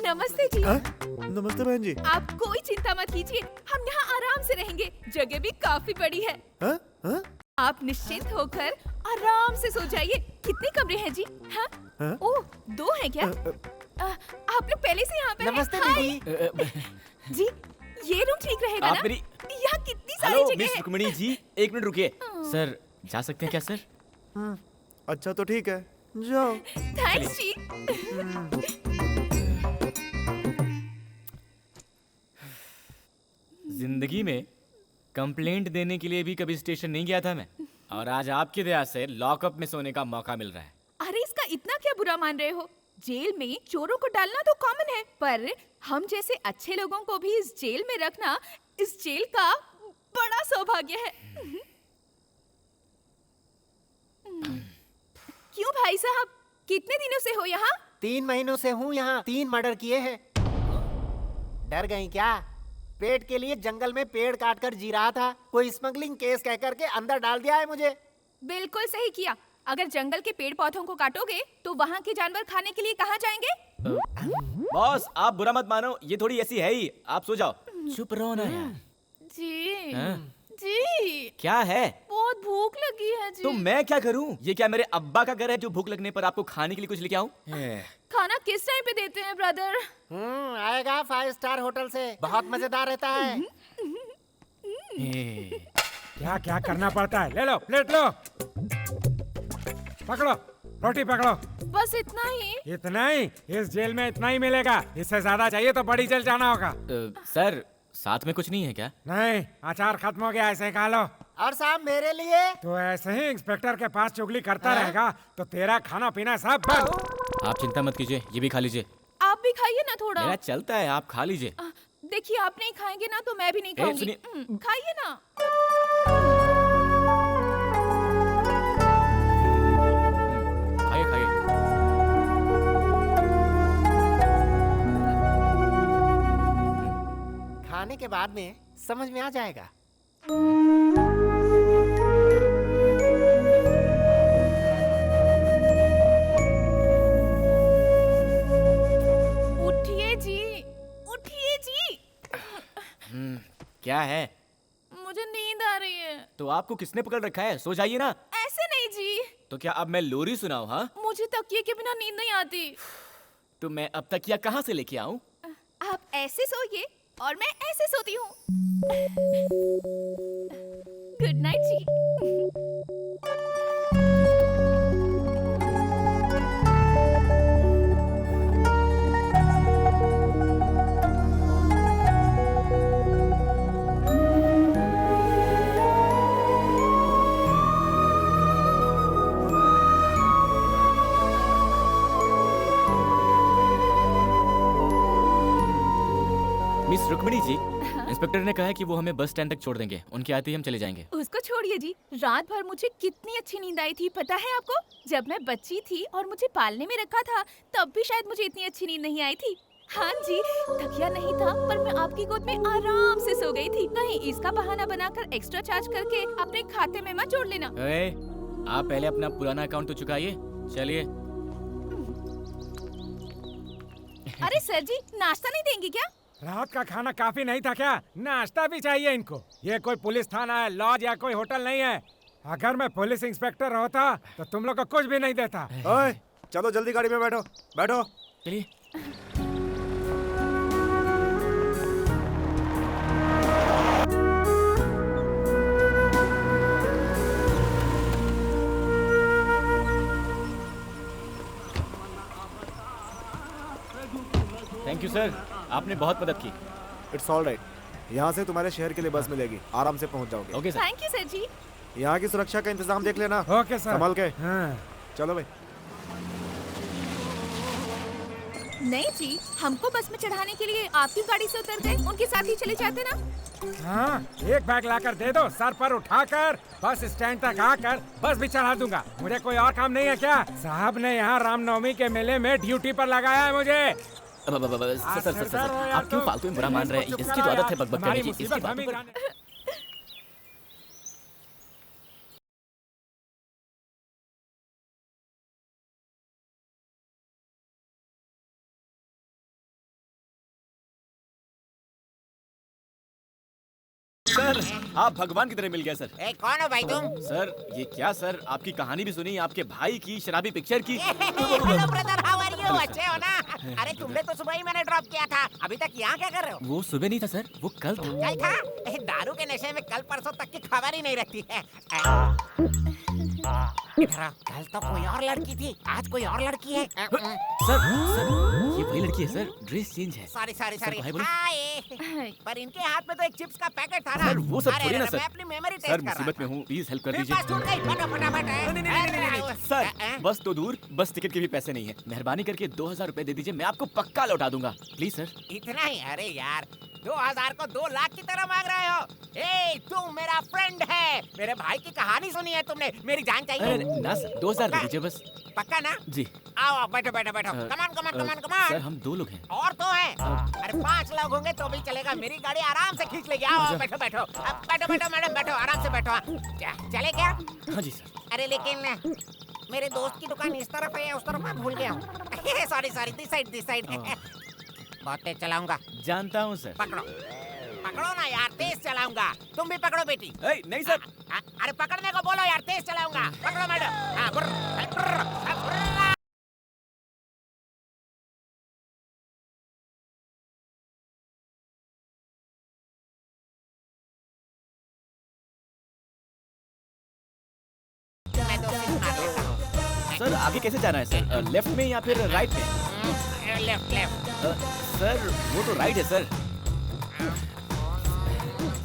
नमस्ते जी। नमस्ते बहन जी। आप कोई चिंता मत कीजिए, हम यहाँ आराम से रहेंगे, जगह भी काफी बड़ी है। हाँ? हाँ? आप निश्चिंत होकर आराम से सो जाइए। कितने कमरे हैं जी? हाँ? हाँ? ओह, 2 हैं क्या? आप लोग पहले से यहाँ पे हैं? नमस्ते हाय। दीदी। जी, ये रूम ठीक रहेगा आप ना? मेरी यहाँ कितनी सारी हेलो जगह मिस है। रुक्मिणी जी, 1 मिनट रुकिए। सर जा सकते हैं क्या सर? अच्छा तो ठीक है, जाओ। थैंक्स जी। जिंदगी में कंप्लेंट देने के लिए भी कभी स्टेशन नहीं गया था मैं, और आज आपकी दया से लॉकअप में सोने का मौका मिल रहा है। अरे इसका इतना क्या बुरा मान रहे हो? जेल में चोरों को डालना तो कॉमन है, पर हम जैसे अच्छे लोगों को भी इस जेल में रखना इस जेल का बड़ा सौभाग्य है। क्यों भाई साहब, कितने दिनों से हो यहाँ? 3 महीनों से हूँ यहाँ। 3 मर्डर किए हैं। डर गई क्या? पेट के लिए जंगल में पेड़ काट कर जी रहा था, कोई स्मगलिंग केस कह करके अंदर डाल दिया है मुझे। बिल्कुल सही किया। अगर जंगल के पेड़ पौधों को काटोगे तो वहाँ के जानवर खाने के लिए कहाँ जाएंगे? बॉस आप बुरा मत मानो, ये थोड़ी ऐसी है ही, आप सो जाओ। चुप रहो ना यार। जी हाँ? जी, क्या है? बहुत भूख लगी है जी। तो मैं क्या करूं? ये क्या मेरे अब्बा का घर है जो भूख लगने पर आपको खाने के लिए कुछ लेके आऊं? खाना किस टाइम पे देते हैं ब्रदर? आएगा 5 स्टार होटल से, बहुत मजेदार रहता है। क्या क्या करना पड़ता है? ले लो, प्लेट लो, पकड़ो, रोटी पकड़ो। बस इतना ही? इतना ही? इस जेल में इतना ही मिलेगा, इससे ज्यादा चाहिए तो बड़ी जेल जाना होगा। सर साथ में कुछ नहीं है क्या? नहीं, अचार खत्म हो गया, ऐसे खा लो। और साहब मेरे लिए? तो ऐसे ही इंस्पेक्टर के पास चुगली करता रहेगा तो तेरा खाना पीना सब बंद। आप चिंता मत कीजिए, ये भी खा लीजिए। आप भी खाइए ना थोड़ा। मेरा चलता है, आप खा लीजिए। देखिए आप नहीं खाएंगे ना तो मैं भी नहीं खाऊंगी। खाइए ना। चलाने के बाद में समझ में आ जाएगा। उठिए जी, उठिए जी। क्या है? मुझे नींद आ रही है। तो आपको किसने पकड़ रखा है? सो जाइए ना। ऐसे नहीं जी, तो क्या अब मैं लोरी सुनाऊं? हाँ, मुझे तकिए के बिना नींद नहीं आती। तो मैं अब तक या कहाँ से लेके आऊं? आप ऐसे सोइए और मैं ऐसे सोती हूँ। गुड नाइट जी। मिस रुक्मिणी जी, इंस्पेक्टर ने कहा है कि वो हमें बस स्टैंड तक छोड़ देंगे। उनके आते ही हम चले जाएंगे। उसको छोड़िए जी, रात भर मुझे कितनी अच्छी नींद आई थी पता है आपको? जब मैं बच्ची थी और मुझे पालने में रखा था तब भी शायद मुझे इतनी अच्छी नींद नहीं आई थी। हाँ जी, तकिया नहीं था पर मैं आपकी गोद में आराम से सो गई थी। कहीं इसका बहाना बनाकर एक्स्ट्रा चार्ज करके अपने खाते में मत जोड़ लेना। ए, आप पहले अपना पुराना अकाउंट तो चुकाइए। चलिए। अरे सर जी, नाश्ता नहीं देंगे क्या? रात का खाना काफी नहीं था क्या? नाश्ता भी चाहिए इनको। ये कोई पुलिस थाना है, लॉज या कोई होटल नहीं है। अगर मैं पुलिस इंस्पेक्टर होता तो तुम लोग को कुछ भी नहीं देता। ओए, चलो जल्दी गाड़ी में बैठो, बैठो। चलिए। थैंक यू सर, आपने बहुत मदद की। It's all right. यहाँ से तुम्हारे शहर के लिए बस मिलेगी, आराम से पहुँच जाओगे। Okay sir. Thank you sir ji. यहाँ की सुरक्षा का इंतजाम देख लेना। Okay sir. संभाल के। हाँ। चलो भाई। नहीं जी, हमको बस में चढ़ाने के लिए आपकी गाड़ी से उतर गए, उनके साथ ही चले जाते ना। हाँ, एक बैग लाकर दे दो, सर पर उठाकर बस स्टैंड तक आकर बस भी चढ़ा दूंगा। मुझे कोई और काम नहीं है क्या? साहब ने यहाँ रामनवमी के मेले में ड्यूटी पर लगाया है मुझे। सर, आप क्यों फालतू में बुरा मान रहे हैं? इसकी तो आदत है बकबक करने की। इसकी बातों पर सर, आप भगवान की तरह मिल गए सर। ए, कौन हो भाई तुम? सर, ये क्या सर, आपकी कहानी भी सुनी, आपके भाई की शराबी पिक्चर की। Hello brother, how are you? अच्छे हो ना? अरे तुमने तो सुबह ही मैंने ड्रॉप किया था। अभी तक यहाँ क्या कर रहे हो? वो सुबह नहीं था सर, वो कल था। कल था? दारू के नशे में कल परसों तक की खबर ही नहीं रहती है। इधर आओ, कल तो कोई और लड़की थी, आज कोई और लड़की है। सर, ये वही लड़की है सर, ड्रेस चेंज है। Sorry sorry sir, sorry. भाई बोलो। हाय। पर इनके हाथ में तो एक चिप्स का पैकेट था ना। सर, वो सब अरे, थोड़ी ना अरे, सर। मैं अपनी मेमोरी टेस्ट सर, कर रहा मुसीबत में था। हूँ, प्लीज हेल्प कर मेरे दीजिए। पास छूट गई, फटाफट। नहीं, सर, बस तो दूर, बस टिकट के भी पैसे नहीं है। मेहरबानी करके 2000 रुपए दे दीजिए, मैं आपको पक्का लौटा दूंगा। Please sir. इतना ही? अरे यार, 2000 को 2 लाख की तरह मांग रहे हो? ए, तुम मेरा फ्रेंड है। मेरे भाई की कहानी सुनी है तुमने? मेरी जान चाहिए? अरे ना सर, 2000 दे दीजिए बस। पक्का ना? जी। आओ, बैठो बैठो बैठो। कमान। सर, हम 2 लोग हैं। और तो है। अरे 5 लोग होंगे तो भी चलेगा। मेरी गाड़ी आराम से खींच लेगी। आओ, बैठो बैठो। अब बैठो मैडम, बैठो, आराम से बैठो। चले क्या? हाँ जी सर। अरे लेकिन मेरे दोस्त की दुकान इस तरफ है, उस तरफ मैं भूल गया हूँ। Sorry, this side. बहुत तेज चलाऊंगा। जानता हूँ सर। पकड़ो ना यार, तेज चलाऊंगा। तुम भी पकड़ो बेटी। नहीं सर। अरे पकड़ने को बोलो यार, तेज चलाऊंगा। पकड़ो मैडम। हाँ, बुर्र। मैं 2 सीट मार लेता हूँ। सर, आगे कैसे जाना है सर? लेफ्ट में या फिर राइट में? लेफ्ट। सर, वो तो राइट है सर।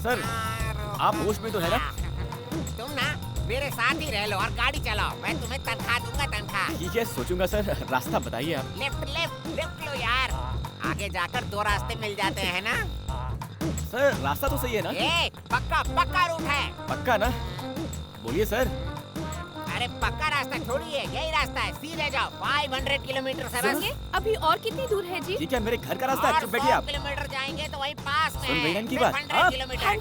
सर, आप होश में तो है ना? तुम ना मेरे साथ ही रह लो और गाड़ी चलाओ। मैं तुम्हें तनख्वाह दूंगा, तनख्वाह। ठीक है, सोचूंगा सर। रास्ता बताइए आप। लेफ्ट लो यार। आगे जाकर 2 रास्ते मिल जाते हैं ना। सर, रास्ता तो सही है ना? पक्का रूट है। पक्का ना? बोलिए सर। अरे पक्का रास्ता थोड़ी है, यही रास्ता है। सीधे जाओ, 500 किलोमीटर से बस। अभी और कितनी दूर है जी? ठीक है, मेरे घर का रास्ता है। और चुप बैठिए 100 आप। किलोमीटर जाएंगे तो वही पास में सुन रही हैं इनकी बात? 500 हाँ? किलोमीटर।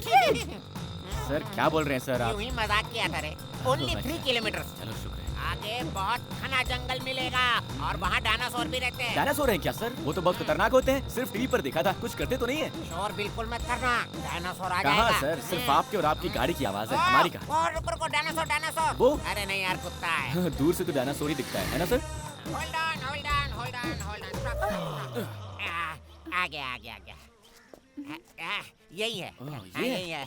सर क्या बोल रहे हैं सर आप? यूं ही मजाक किया था रे। Only 3 kilometre. चलो शुक्र है। आगे बहुत घना जंगल मिलेगा और वहाँ डायनासोर भी रहते हैं। डायनासोर हैं क्या सर? वो तो बहुत खतरनाक होते हैं। सिर्फ टीवी पर देखा था, कुछ करते तो नहीं है। शोर बिल्कुल मत करना, डायनासोर आ कहाँ जाएगा। सर? सिर्फ आपके और आपकी गाड़ी की आवाज है, हमारी कहाँ? और रुको रुको, डायनासोर डायनासोर। वो? अरे नहीं यार, कुत्ता है। दूर से तो डायनासोर ही दिखता है ना sir? Hold on hold on hold on hold on. आ गया आ गया आ गया। यही है। ओह, हाँ, ये है। यही है।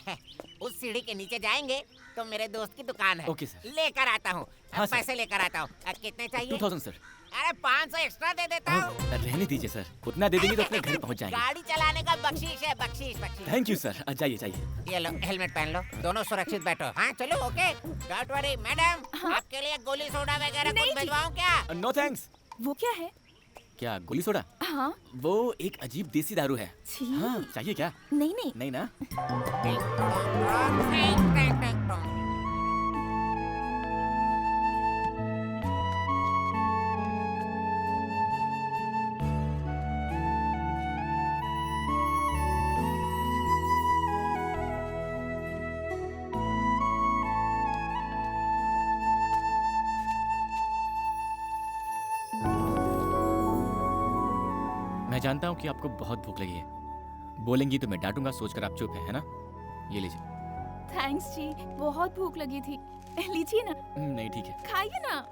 उस सीढ़ी के नीचे जाएंगे तो मेरे दोस्त की दुकान है। Okay, sir. लेकर आता हूँ। हाँ, सर। पैसे लेकर आता हूँ। कितने चाहिए? 2000 सर। अरे 500 एक्स्ट्रा दे देता हूँ। रहने दीजिए सर, उतना दे देंगे तो अपने घर पहुंच जाएंगे। गाड़ी चलाने का बख्शीश है, बख्शीश बख्शीश। Thank you sir. जाइए जाइए। ये लो, हेलमेट पहन लो, दोनों सुरक्षित बैठो। हाँ चलो, ओके। डोंट वरी मैडम, आपके लिए गोली सोडा वगैरह नहीं कुछ जी। भिजवाऊं क्या? No thanks. वो क्या है? क्या गोली सोडा? हाँ। वो एक अजीब देसी दारू है। छी। हाँ, चाहिए क्या? नहीं नहीं। नहीं ना? मैं जानता हूँ कि आपको बहुत भूख लगी है। बोलेंगी तो मैं डांटूंगा, सोचकर आप चुप है ना? ये लीजिए। थैंक्स जी, बहुत भूख लगी थी। लीजिए ना, नहीं ठीक है। खाइए ना।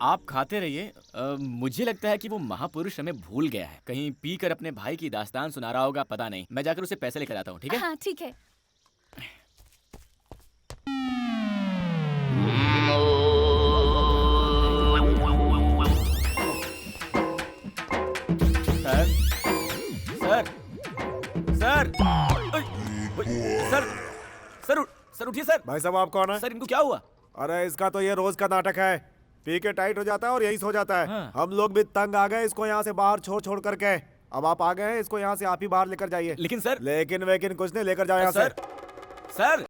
आप खाते रहिए। मुझे लगता है कि वो महापुरुष हमें भूल गया है। कहीं पी कर अपने भाई की दास्तान सुना रहा होगा, पता नहीं। मैं जाकर उसे पैसे लेकर आता हूँ, ठीक है? हाँ ठीक है। Sir sir sir sir sir उठिए सर। भाई साहब, आप कौन है? सर इनको क्या हुआ? अरे इसका तो ये रोज का नाटक है। पी के टाइट हो जाता है और यहीं सो जाता है। हाँ। हम लोग भी तंग आ गए इसको यहाँ से बाहर छोड़ छोड़ करके। अब आप आ गए हैं, इसको यहाँ से आप ही बाहर लेकर जाइए। लेकिन सर। लेकिन वेकिन कुछ नहीं, लेकर जाओ यहाँ से। सर सर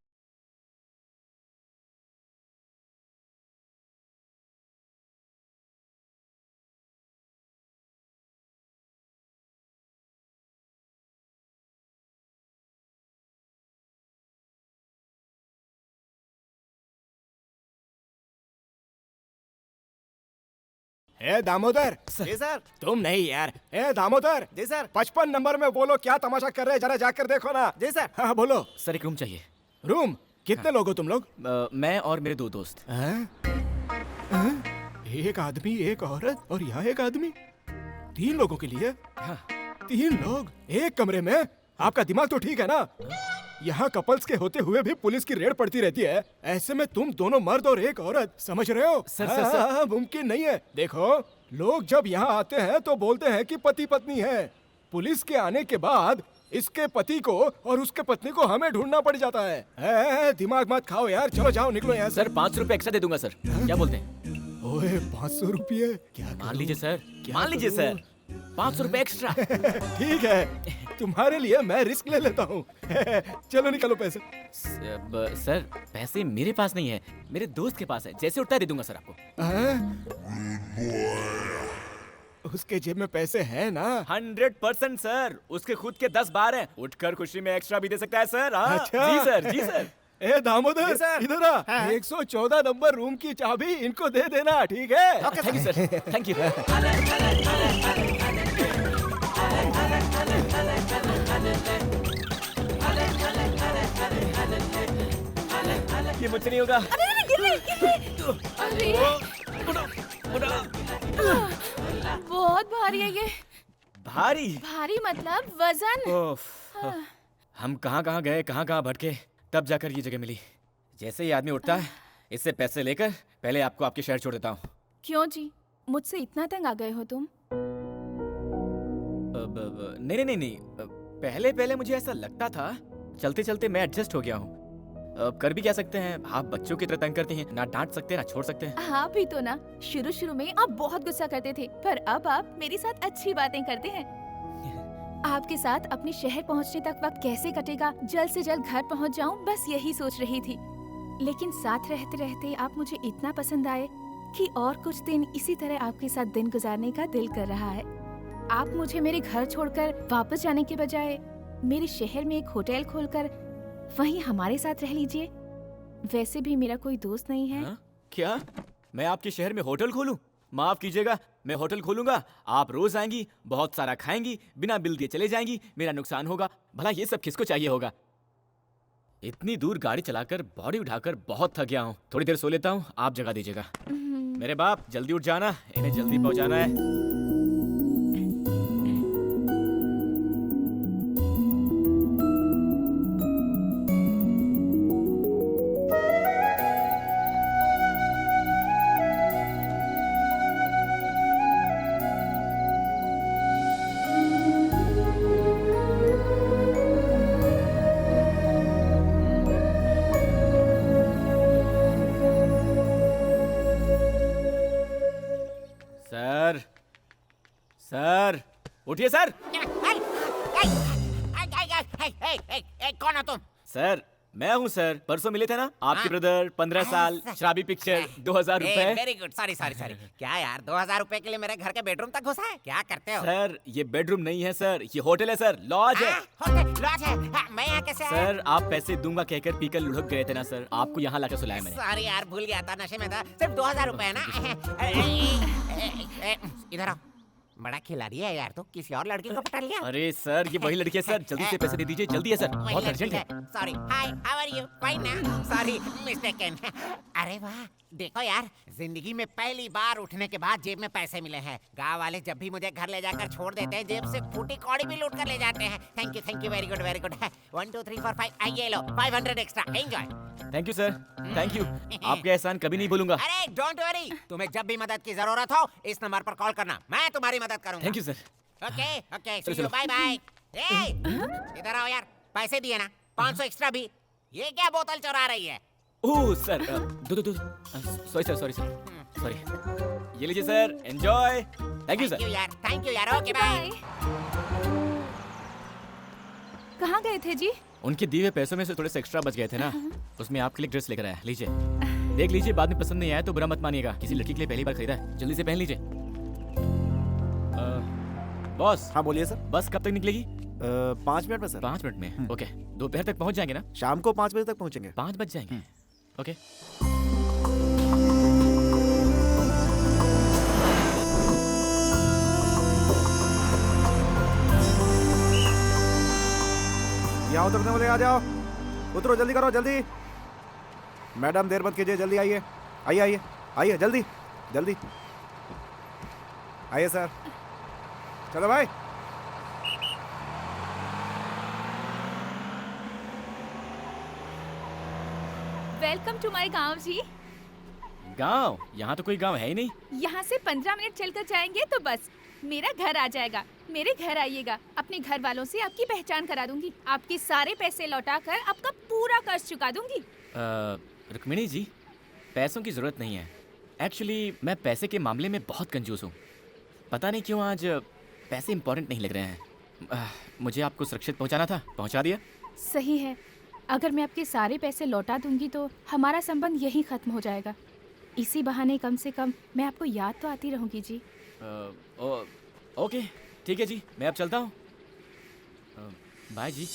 ए दामोदर। जी सर। तुम नहीं यार। ए दामोदर। जी सर। 55 नंबर में बोलो, क्या तमाशा कर रहे हैं, जरा जाकर देखो ना। जी सर। हाँ बोलो। सर एक रूम चाहिए। रूम? कितने लोग हो तुम लोग? मैं और मेरे 2 दोस्त। एक आदमी, एक औरत और यहाँ एक आदमी, 3 लोगों के लिए? हाँ। 3 लोग एक कमरे में? आपका दिमाग तो ठीक है ना? यहाँ कपल्स के होते हुए भी पुलिस की रेड पड़ती रहती है, ऐसे में तुम दोनों मर्द और एक औरत, समझ रहे हो? Sir, sir, sir. हाँ, मुमकिन नहीं है। देखो, लोग जब यहाँ आते हैं तो बोलते हैं कि पति पत्नी है। पुलिस के आने के बाद इसके पति को और उसके पत्नी को हमें ढूंढना पड़ जाता है। दिमाग मत खाओ यार, चलो जाओ, निकलो यहाँ से। सर 5 रुपए एक्स्ट्रा दे दूंगा सर। क्या बोलते हैं? ओए 500 रुपये? क्या मान लीजिए सर, मान लीजिए सर, 500 रुपए एक्स्ट्रा। ठीक है, तुम्हारे लिए मैं रिस्क ले लेता हूँ। चलो निकालो पैसे। सर पैसे मेरे पास नहीं है, मेरे दोस्त के पास है। जैसे उठता है दे दूंगा सर आपको। उसके जेब में पैसे हैं ना? 100% सर, उसके खुद के 10 बार हैं। उठकर खुशी में एक्स्ट्रा भी दे सकता है सर। हाँ। अच्छा। जी सर, जी सर। ए दामोदर, इधर आ। 114 नंबर रूम की चाबी इनको दे देना, ठीक है? Thank you sir, thank you. ये मुझसे नहीं होगा। अरे बहुत भारी है ये। भारी? भारी मतलब वजन। ओफ, हम कहाँ कहाँ गए, कहाँ कहाँ भटके, तब जाकर ये जगह मिली। जैसे ही आदमी उठता है, इससे पैसे लेकर पहले आपको आपके शहर छोड़ देता हूँ। क्यों जी, मुझसे इतना तंग आ गए हो तुम? नहीं नहीं नहीं नहीं, पहले पहले मुझे ऐसा लगता था, चलते चलते मैं एडजस्ट हो गया हूँ। कर भी क्या सकते हैं, आप बच्चों की तरह तंग करते हैं, ना डांट सकते ना छोड़ सकते हैं। हाँ भी तो ना, शुरू शुरू में आप बहुत गुस्सा करते थे, पर अब आप मेरे साथ अच्छी बातें करते हैं। आपके साथ अपने शहर पहुंचने तक वक्त कैसे कटेगा, जल्द से जल्द घर पहुंच जाऊं, बस यही सोच रही थी। लेकिन साथ रहते रहते आप मुझे इतना पसंद आए कि और कुछ दिन इसी तरह आपके साथ दिन गुजारने का दिल कर रहा है। आप मुझे मेरे घर छोड़कर वापस जाने के बजाय मेरे शहर में एक होटल खोलकर वहीं हमारे साथ रह लीजिए। वैसे भी मेरा कोई दोस्त नहीं है। हाँ? क्या मैं आपके शहर में होटल खोलूं? माफ कीजिएगा, मैं होटल खोलूंगा, आप रोज आएंगी, बहुत सारा खाएंगी, बिना बिल दिए चले जाएंगी, मेरा नुकसान होगा। भला ये सब किसको चाहिए होगा? इतनी दूर गाड़ी चलाकर बॉडी उठाकर बहुत थक गया हूँ, थोड़ी देर सो लेता हूँ, आप जगा दीजिएगा। मेरे बाप जल्दी उठ जाना, इन्हें जल्दी पहुँचाना है। सर उठिए सर। कौन हो तुम? सर मैं हूँ सर, परसों मिले थे ना आपके ब्रदर, 15 साल, शराबी पिक्चर, 2000 रुपए। Very good, sorry sorry sorry. क्या यार 2000 रुपए के लिए मेरे घर के बेडरूम तक घुसा है? क्या करते हो? सर ये बेडरूम नहीं है सर, ये होटल है सर, लॉज है। होटल लॉज है? मैं यहाँ कैसे आया? सर आप पैसे दूंगा कहकर पीकर लुढ़क गए थे ना सर, आपको यहाँ लाकर सुलाया मैंने। सॉरी यार, भूल गया था, नशे में था। सिर्फ 2000 रुपए है ना? इधर आओ। बड़ा खिलाड़ी है यार, तो किसी और लड़की को पटा लिया? अरे सर ये वही लड़की है सर, जल्दी से पैसे दे दीजिए, जल्दी है सर, बहुत अर्जेंट है। Sorry, hi, how are you? Fine ना? Sorry, mistaken. अरे वाह, देखो यार, जिंदगी में पहली बार उठने के बाद जेब में पैसे मिले हैं। गांव वाले जब भी मुझे घर ले जाकर छोड़ देते हैं, जेब से फूटी कौड़ी भी लूट कर ले जाते हैं। Thank you, very good, very good. 1 2 3 4 5, ये लो 500 extra, enjoy. Thank you sir, thank you, आपके एहसान कभी नहीं भूलूंगा। अरे डोंट वरी, तुम्हें जब भी मदद की जरूरत हो इस नंबर पर कॉल करना, मैं तुम्हारी मदद करूंगा। Thank you sir. Okay okay, see you, bye bye. इधर आओ यार, पैसे दिए ना, 500 एक्स्ट्रा भी। ये क्या बोतल चुरा रही है? ओह सर, दो सॉरी सर, ये लीजिए sir, enjoy. Thank you sir. Thank you यार, ओके बाय। कहाँ गए थे जी? उनके दिए हुए पैसों में से थोड़े से एक्स्ट्रा बच गए थे ना, उसमें आपके लिए ड्रेस लेकर आया, लीजिए देख लीजिए, बाद में पसंद नहीं आया तो बुरा मत मानिएगा, किसी लड़की के लिए पहली बार खरीदा है, जल्दी से पहन लीजिए। बॉस। हाँ बोलिए सर। बस कब तक निकलेगी? 5 मिनट में सर। 5 मिनट में? ओके, दोपहर तक पहुंच जाएंगे ना? शाम को 5 बजे तक पहुंचेंगे। 5 बज जाएंगे? ओके। यहाँ उतरने वाले आ जाओ, उतरो, जल्दी करो, जल्दी। मैडम देर मत कीजिए, जल्दी आइए, आइए जल्दी जल्दी आइए सर। चलो भाई। वेलकम टू माय गांव जी। गांव? यहाँ तो कोई गांव है ही नहीं। यहाँ से 15 मिनट चलकर जाएंगे तो बस मेरा घर आ जाएगा। मेरे घर आइएगा, अपने घर वालों से आपकी पहचान करा दूंगी, आपके सारे पैसे लौटाकर आपका पूरा कर्ज चुका दूंगी। रुक्मिणी जी, पैसों की जरूरत नहीं है। एक्चुअली मैं पैसे के मामले में बहुत कंजूस हूँ, पता नहीं क्यों आज पैसे इंपॉर्टेंट नहीं लग रहे हैं। मुझे आपको सुरक्षित पहुँचाना था, पहुँचा दिया। सही है, अगर मैं आपके सारे पैसे लौटा दूंगी तो हमारा संबंध यहीं खत्म हो जाएगा। इसी बहाने कम से कम मैं आपको याद तो आती रहूंगी जी। ओके ठीक है जी, मैं अब चलता हूँ। बाय जी।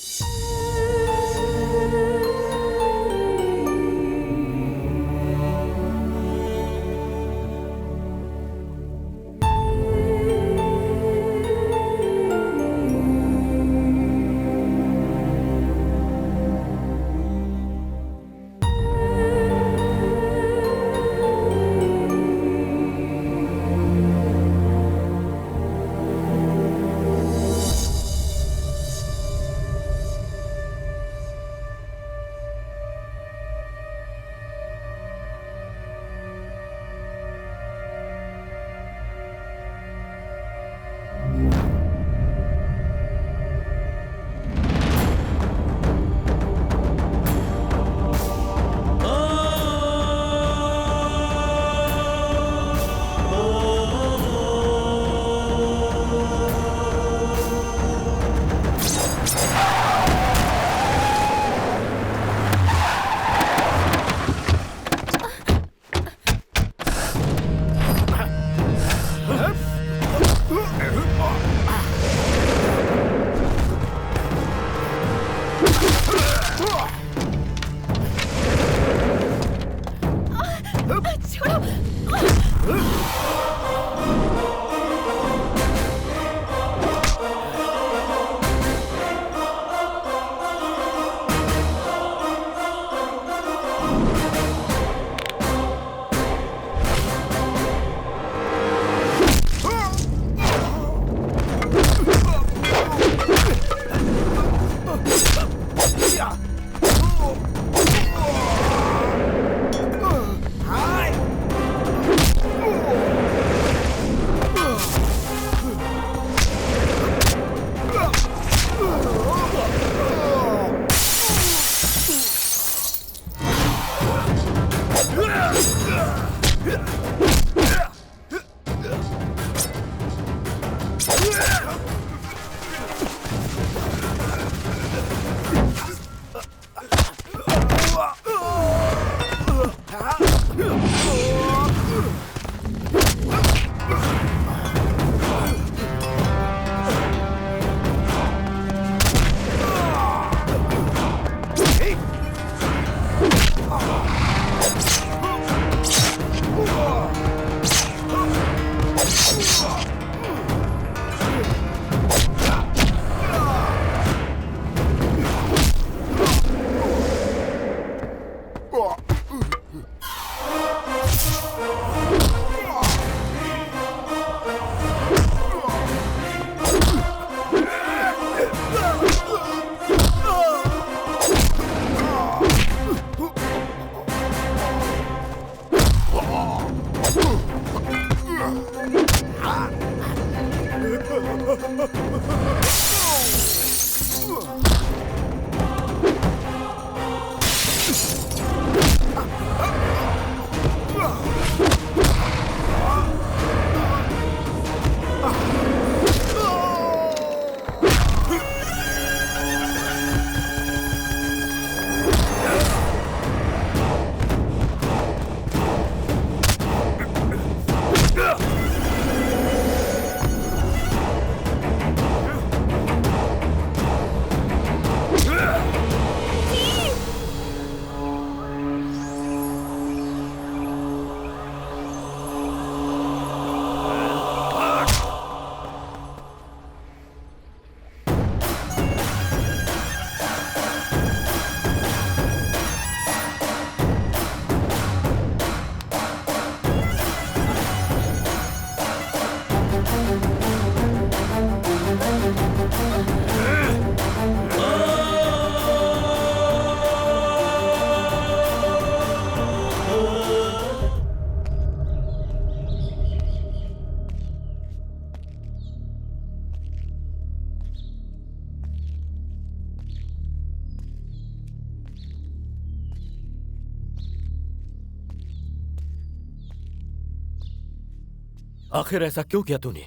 आखिर ऐसा क्यों किया तूने?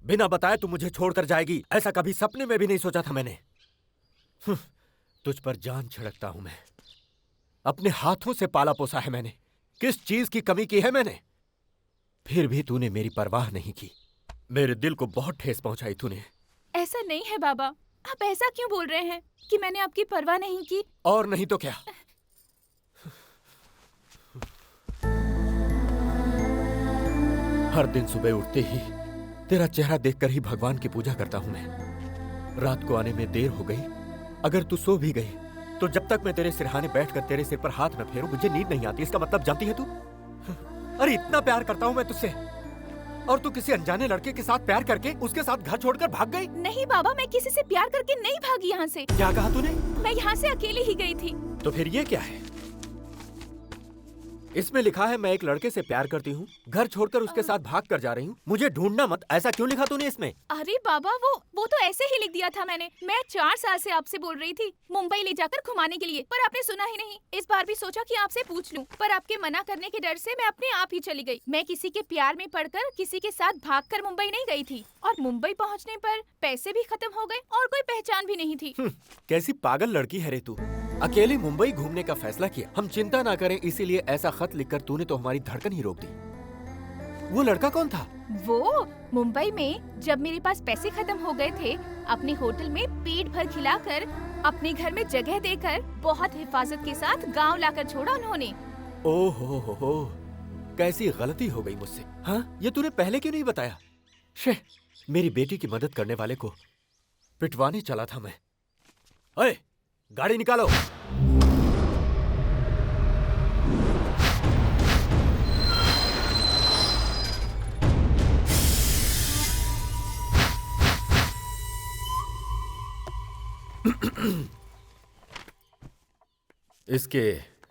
बिना बताए तू मुझे छोड़कर जाएगी, ऐसा कभी सपने में भी नहीं सोचा था मैंने। तुझ पर जान छिड़कता हूं मैं। अपने हाथों से पाला पोसा है मैंने। किस चीज की कमी की है मैंने? फिर भी तूने मेरी परवाह नहीं की। मेरे दिल को बहुत ठेस पहुंचाई तूने। ऐसा नहीं है बाबा, आप ऐसा क्यों बोल रहे हैं कि मैंने आपकी परवाह नहीं की? और नहीं तो क्या। हर दिन सुबह उठते ही तेरा चेहरा देखकर ही भगवान की पूजा करता हूं मैं। रात को आने में देर हो गई, अगर तू सो भी गई तो जब तक मैं तेरे सिरहाने बैठकर तेरे सिर पर हाथ न फेरूं मुझे नींद नहीं आती। इसका मतलब जानती है तू? अरे इतना प्यार करता हूं मैं तुझसे और तू किसी अनजाने लड़के के साथ प्यार करके उसके साथ घर छोड़कर भाग गई। नहीं बाबा, मैं किसी से प्यार करके नहीं भागी यहाँ से। क्या कहा तूने? मैं यहाँ से अकेली ही गई थी। तो फिर ये क्या है? इसमें लिखा है मैं एक लड़के से प्यार करती हूँ, घर छोड़कर उसके साथ भाग कर जा रही हूँ, मुझे ढूंढना मत। ऐसा क्यों लिखा तूने इसमें? अरे बाबा, वो तो ऐसे ही लिख दिया था मैंने। मैं 4 साल से आपसे बोल रही थी मुंबई ले जाकर घुमाने के लिए, पर आपने सुना ही नहीं। इस बार भी सोचा कि आपसे पूछ लूं, पर आपके मना करने के डर से मैं अपने आप ही चली गई। मैं किसी के प्यार में पड़कर किसी के साथ भागकर मुंबई नहीं गई थी, और मुंबई पहुँचने पर पैसे भी खत्म हो गए और कोई पहचान भी नहीं थी। कैसी पागल लड़की है रे तू। अकेली मुंबई घूमने का फैसला किया, हम चिंता ना करें इसीलिए ऐसा खत लिखकर तूने तो हमारी धड़कन ही रोक दी। वो लड़का कौन था? वो मुंबई में जब मेरे पास पैसे खत्म हो गए थे, अपने होटल में पेट भर खिलाकर, अपने घर में जगह देकर, बहुत हिफाजत के साथ गांव लाकर छोड़ा उन्होंने। ओहो हो, कैसी गलती हो गई मुझसे। हाँ, ये तूने पहले क्यों नहीं बताया? शे, मेरी बेटी की मदद करने वाले को पिटवाने चला था मैं। ओए, गाड़ी निकालो।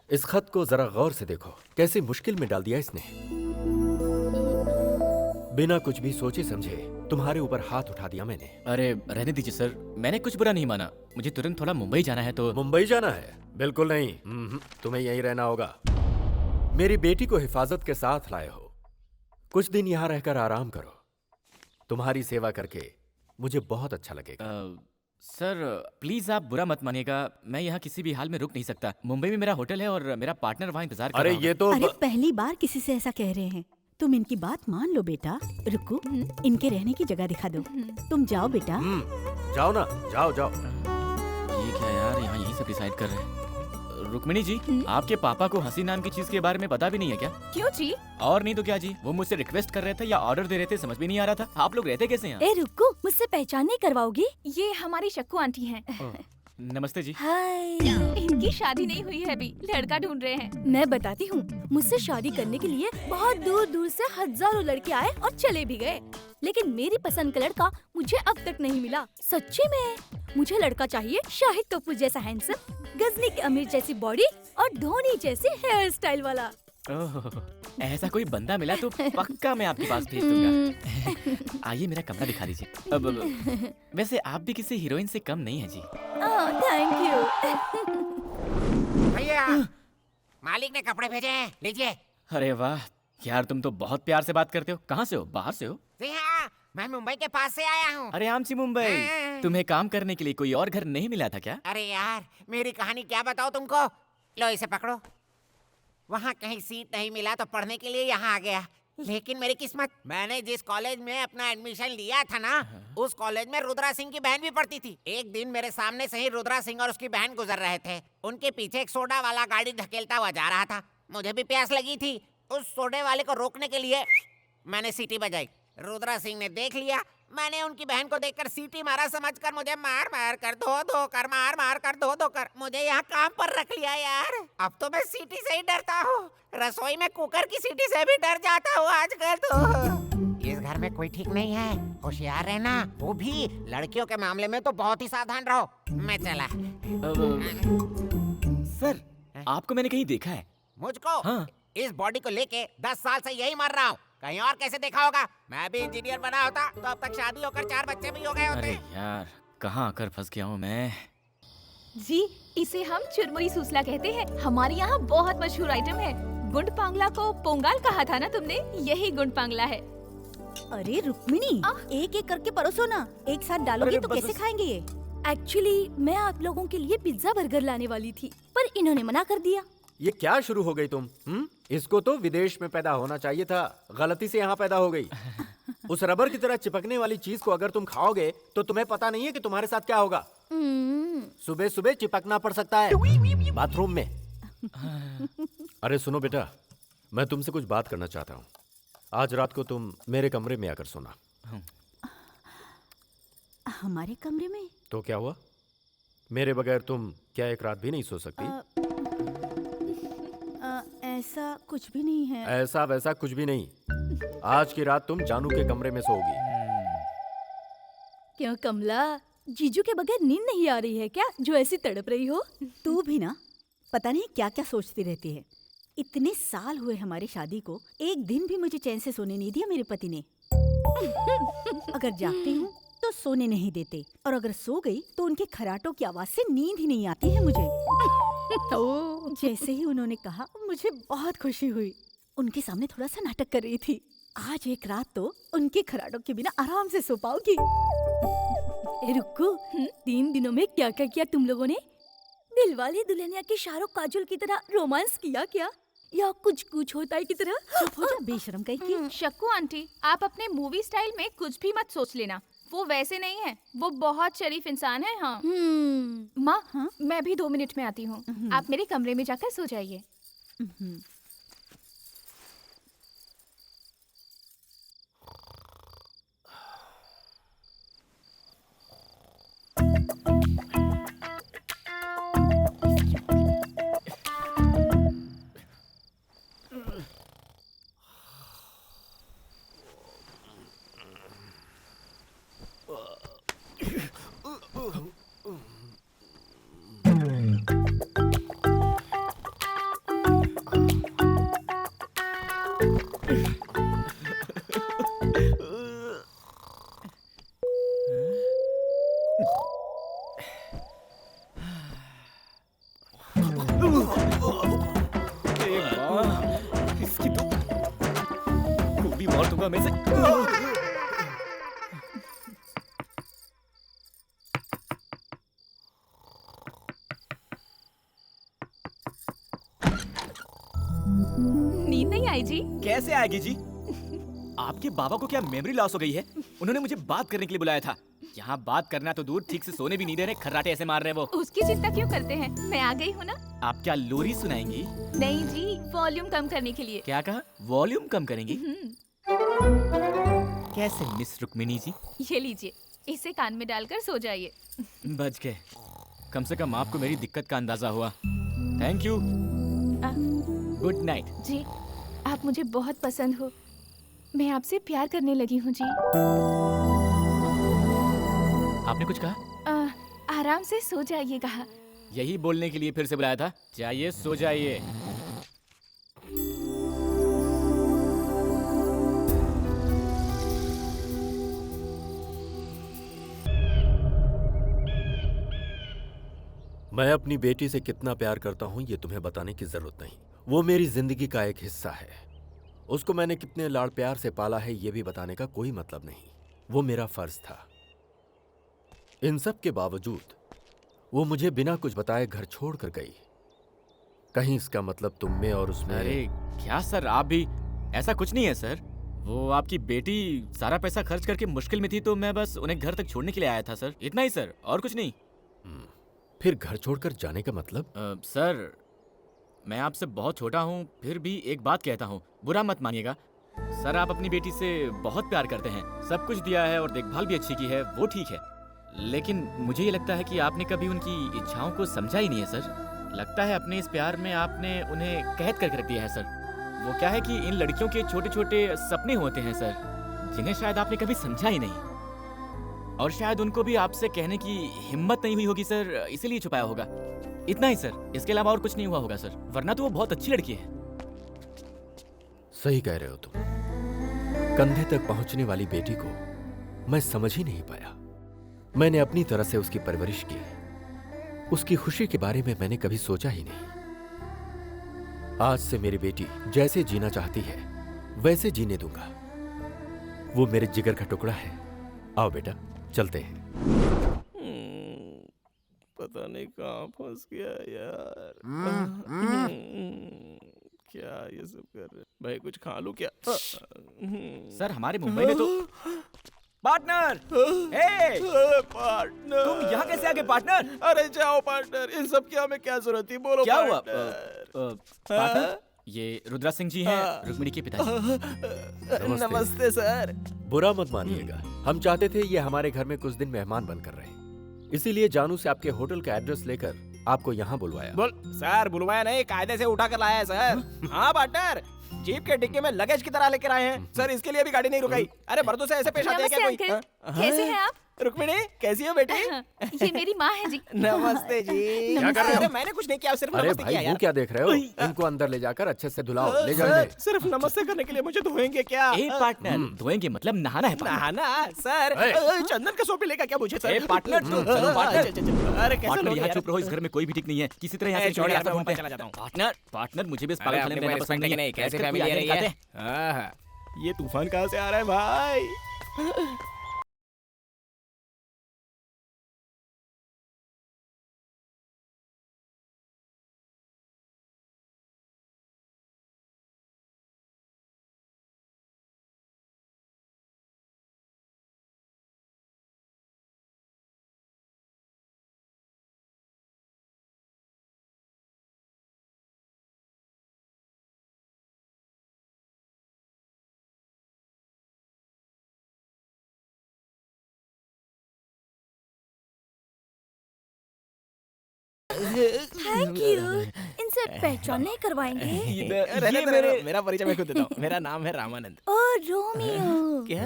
इस खत को जरा गौर से देखो, कैसी मुश्किल में डाल दिया इसने। बिना कुछ भी सोचे समझे तुम्हारे ऊपर हाथ उठा दिया मैंने। अरे रहने दीजिए सर, मैंने कुछ बुरा नहीं माना। मुझे तुरंत थोड़ा मुंबई जाना है तो। मुंबई जाना है? बिल्कुल नहीं, तुम्हें यहीं रहना होगा। मेरी बेटी को हिफाजत के साथ लाए हो। कुछ दिन यहाँ रहकर आराम करो। तुम्हारी सेवा करके मुझे बहुत अच्छा लगेगा। सर प्लीज आप बुरा मत मानिएगा, मैं यहाँ किसी भी हाल में रुक नहीं सकता। मुंबई में मेरा होटल है और मेरा पार्टनर वहाँ इंतजार कर अरे रहा ये तो अरे पहली बार किसी से ऐसा कह रहे हैं। तुम इनकी बात मान लो बेटा। रुको, इनके रहने की जगह दिखा दो। तुम जाओ बेटा। जाओ ना, जाओ जाओ। ये क्या यार, यहाँ यही सब डिसाइड कर रहे हैं। रुक्मिणी जी, आपके पापा को हंसी नाम की चीज के बारे में पता भी नहीं है क्या? क्यों जी? और नहीं तो क्या जी, वो मुझसे रिक्वेस्ट कर रहे थे या ऑर्डर दे रहे थे, समझ भी नहीं आ रहा था। आप लोग रहते कैसे यहाँ? ए रुको, मुझसे पहचान नहीं करवाओगी? ये हमारी शक्कू आंटी हैं। नमस्ते जी। हाय। इनकी शादी नहीं हुई है अभी, लड़का ढूंढ रहे हैं। मैं बताती हूँ, मुझसे शादी करने के लिए बहुत दूर दूर से हजारों लड़के आए और चले भी गए, लेकिन मेरी पसंद का लड़का मुझे अब तक नहीं मिला। सच्ची में मुझे लड़का चाहिए शाहिद कपूर जैसा हैंडसम, गजनी की अमीर जैसी बॉडी और धोनी जैसी हेयर स्टाइल वाला। ओह, ऐसा कोई बंदा मिला तो पक्का मैं आपके पास भेज दूंगा। आइए मेरा कमरा दिखा दीजिए। अब वैसे आप भी किसी हीरोइन से कम नहीं है जी। Thank you. भैया, मालिक ने कपड़े भेजे हैं, लीजिए। अरे वाह यार, तुम तो बहुत प्यार से बात करते हो। कहाँ से हो? बाहर से हो? जी हाँ, मैं मुंबई के पास से आया हूँ। अरे आम सी मुंबई, तुम्हें काम करने के लिए कोई और घर नहीं मिला था क्या? अरे यार, मेरी कहानी क्या बताओ तुमको। लो इसे पकड़ो। वहाँ कहीं सीट नहीं मिला तो पढ़ने के लिए यहाँ आ गया। लेकिन मेरी किस्मत, मैंने जिस कॉलेज में अपना एडमिशन लिया था ना, उस कॉलेज में रुद्रा सिंह की बहन भी पढ़ती थी। एक दिन मेरे सामने से ही रुद्रा सिंह और उसकी बहन गुजर रहे थे। उनके पीछे एक सोडा वाला गाड़ी धकेलता हुआ जा रहा था। मुझे भी प्यास लगी थी। उस सोडे वाले को रोकने के लिए मैंने सीटी बजाई। रुद्रा सिंह ने देख लिया। मैंने उनकी बहन को देखकर सीटी मारा, समझकर मुझे मार मार कर धो कर मार मार कर धो कर मुझे यहाँ काम पर रख लिया यार। अब तो मैं सीटी से ही डरता हूँ। रसोई में कुकर की सीटी से भी डर जाता हूँ आजकल तो। इस घर में कोई ठीक नहीं है, होशियार रहना। वो भी लड़कियों के मामले में तो बहुत ही सावधान रहो। मैं चला। सर, आपको मैंने कहीं देखा है। मुझको? हाँ। इस बॉडी को लेके 10 साल से यही मर रहा हूँ। कहीं और कैसे देखा होगा? मैं भी इंजीनियर बना होता तो अब तक शादी होकर 4 बच्चे भी हो गए होते। अरे यार, कहाँ आकर फंस गया हूँ मैं। जी, इसे हम चुरमुरी सूसला कहते हैं। हमारे यहाँ बहुत मशहूर आइटम है। गुंड पांगला को पोंगाल कहा था ना तुमने, यही गुंड पांगला है। अरे रुक्मिणी, एक एक करके परोसो ना। एक साथ डालोगी तो कैसे खाएंगे ये? एक्चुअली मैं आप लोगों के लिए पिज्जा बर्गर लाने वाली थी, पर इन्होंने मना कर दिया। ये क्या शुरू हो गई तुम? इसको तो विदेश में पैदा होना चाहिए था, गलती से यहाँ पैदा हो गई। उस रबर की तरह चिपकने वाली चीज को अगर तुम खाओगे तो तुम्हें पता नहीं है कि तुम्हारे साथ क्या होगा। सुबह सुबह चिपकना पड़ सकता है बाथरूम में। अरे सुनो बेटा, मैं तुमसे कुछ बात करना चाहता हूँ। आज रात को तुम मेरे कमरे में आकर सोना। हमारे कमरे में? तो क्या हुआ? मेरे बगैर तुम क्या एक रात भी नहीं सो सकती? ऐसा कुछ भी नहीं है। ऐसा वैसा कुछ भी नहीं। आज की रात तुम जानू के कमरे में सोओगी। क्यों कमला, जीजू के बगैर नींद नहीं आ रही है क्या, जो ऐसी तड़प रही हो? तू भी ना पता नहीं क्या क्या सोचती रहती है। इतने साल हुए हमारी शादी को, एक दिन भी मुझे चैन से सोने नहीं दिया मेरे पति ने। अगर जागती हूँ तो सोने नहीं देते, और अगर सो गई तो उनके खराटों की आवाज से नींद ही नहीं आती है मुझे। तो जैसे ही उन्होंने कहा, मुझे बहुत खुशी हुई। उनके सामने थोड़ा सा नाटक कर रही थी। आज एक रात तो उनके खराटों के बिना आराम से सो पाओगी। रुको, 3 दिनों में क्या क्या किया तुम लोगों ने? दिलवाले दुल्हनिया के शाहरुख काजोल की तरह रोमांस किया क्या, या कुछ कुछ होता है की तरह? चुप हो जा बेशरम कहीं की। शक्कू आंटी, आप अपने मूवी स्टाइल में कुछ भी मत सोच लेना। वो वैसे नहीं है, वो बहुत शरीफ इंसान है। हाँ माँ, मैं भी 2 मिनट में आती हूँ। आप मेरे कमरे में जाकर सो जाइए। दूंगा मैं इसे। नींद नहीं आई जी? कैसे आएगी जी? आपके बाबा को क्या मेमोरी लॉस हो गई है? उन्होंने मुझे बात करने के लिए बुलाया था। यहाँ बात करना तो दूर, ठीक से सोने भी नहीं दे रहे, खर्राटे ऐसे मार रहे हैं वो। उसकी चिंता क्यों करते हैं? मैं आ गई हूँ ना। आप क्या लोरी सुनाएंगी? नहीं जी, वॉल्यूम कम करने के लिए। क्या कहा? वॉल्यूम कम करेंगी? कैसे मिस रुक्मिणी जी? ये लीजिए, इसे कान में डालकर सो जाइए। बच गए। कम से कम आपको मेरी दिक्कत का अंदाजा हुआ। Thank you. Good night. जी, आप मुझे बहुत पसंद हो। मैं आपसे प्यार करने लगी हूँ जी। आपने कुछ कहा? आराम से सो जाइए कहा। यही बोलने के लिए फिर से बुलाया था। जाइए, सो जाइए। मैं अपनी बेटी से कितना प्यार करता हूं ये तुम्हें बताने की जरूरत नहीं। वो मेरी जिंदगी का एक हिस्सा है। उसको मैंने कितने लाड़ प्यार से पाला है ये भी बताने का कोई मतलब नहीं। वो मेरा फर्ज था। इन सब के बावजूद वो मुझे बिना कुछ बताए घर छोड़कर गई। कहीं इसका मतलब तुम में और उसमें? अरे क्या सर, आप भी? ऐसा कुछ नहीं है सर। वो आपकी बेटी सारा पैसा खर्च करके मुश्किल में थी तो मैं बस उन्हें घर तक छोड़ने के लिए आया था सर। इतना ही सर, और कुछ नहीं। फिर घर छोड़कर जाने का मतलब? सर, मैं आपसे बहुत छोटा हूँ, फिर भी एक बात कहता हूँ, बुरा मत मानिएगा। सर, आप अपनी बेटी से बहुत प्यार करते हैं, सब कुछ दिया है और देखभाल भी अच्छी की है, वो ठीक है। लेकिन मुझे ये लगता है कि आपने कभी उनकी इच्छाओं को समझा ही नहीं है सर। लगता है अपने इस प्यार में आपने उन्हें कैद करके रख दिया है सर। वो क्या है कि इन लड़कियों के छोटे छोटे सपने होते हैं सर, जिन्हें शायद आपने कभी समझा ही नहीं। और शायद उनको भी आपसे कहने की हिम्मत नहीं हुई होगी सर, इसीलिए छुपाया होगा। इतना ही सर, इसके अलावा और कुछ नहीं हुआ होगा सर, वरना तो वो बहुत अच्छी लड़की है। सही कह रहे हो तुम। कंधे तक पहुंचने वाली बेटी को मैं समझ ही नहीं पाया। मैंने अपनी तरह से उसकी परवरिश की। उसकी खुशी के बारे में मैंने कभी सोचा ही नहीं। आज से मेरी बेटी जैसे जीना चाहती है वैसे जीने दूंगा। वो मेरे जिगर का टुकड़ा है। आओ बेटा, चलते हैं। पता नहीं कहाँ फंस गया यार। क्या ये सब कर रहे भाई? कुछ खा लूं क्या? सर, हमारे मुंबई में तो पार्टनर, पार्टनर, तुम यहाँ कैसे आ गए पार्टनर? अरे जाओ पार्टनर, इन सब की हमें क्या जरूरत थी? बोलो क्या हुआ? पार्टनर? ये रुद्रा सिंह जी हैं, रुक्मिणी के पिताजी। नमस्ते सर। बुरा मत मानिएगा, हम चाहते थे ये हमारे घर में कुछ दिन मेहमान बनकर रहे, इसीलिए जानू से आपके होटल का एड्रेस लेकर आपको यहाँ बुलवाया। बोल सर, बुलवाया नहीं, कायदे से उठा कर लाया है सर। हाँ पार्टनर, जीप के डिक्की में लगेज की तरह लेकर आए हैं सर, इसके लिए भी गाड़ी नहीं रुकाई। अरे मर्दों से ऐसे पेश आते हैं क्या कोई? कैसे हैं आप? रुक्मिणी, कैसी हो बेटी? ये मेरी माँ है जी। नमस्ते जी। क्या कर रहे हो? अरे मैंने कुछ नहीं किया, सिर्फ अरे नमस्ते भाई, किया वो यार। क्या देख रहे हो? इनको अंदर ले जाकर अच्छे से धुलाओ, ले जाओ इन्हें। सिर्फ नमस्ते करने के लिए मुझे धोएंगे क्या? पार्टनर, धोएंगे मतलब नहाना है? नहाना सर? चंदन का सोप लेगा क्या मुझे सर? पार्टनर, चलो पार्टनर। अरे कैसे पार्टनर, लोग यहाँ यार? चुप रहो, इस घर में कोई भी ठीक नहीं है। किसी तरह यहाँ से छोड़ यार, मैं ढूंढते ऊपर चला जाता हूँ। पार्टनर, पार्टनर, मुझे भी इस पागल खाने में रहना पसंद नहीं है। कैसे बैठकर कोई फैमिली आगे है नहीं खाते। ये तूफान कहाँ से आ रहा है भाई? Thank you. इनसे पहचान नहीं करवाएंगे? ये मेरा परिचय मैं खुद देता हूँ। मेरा नाम है रामानंद। ओ रोमियो। क्या?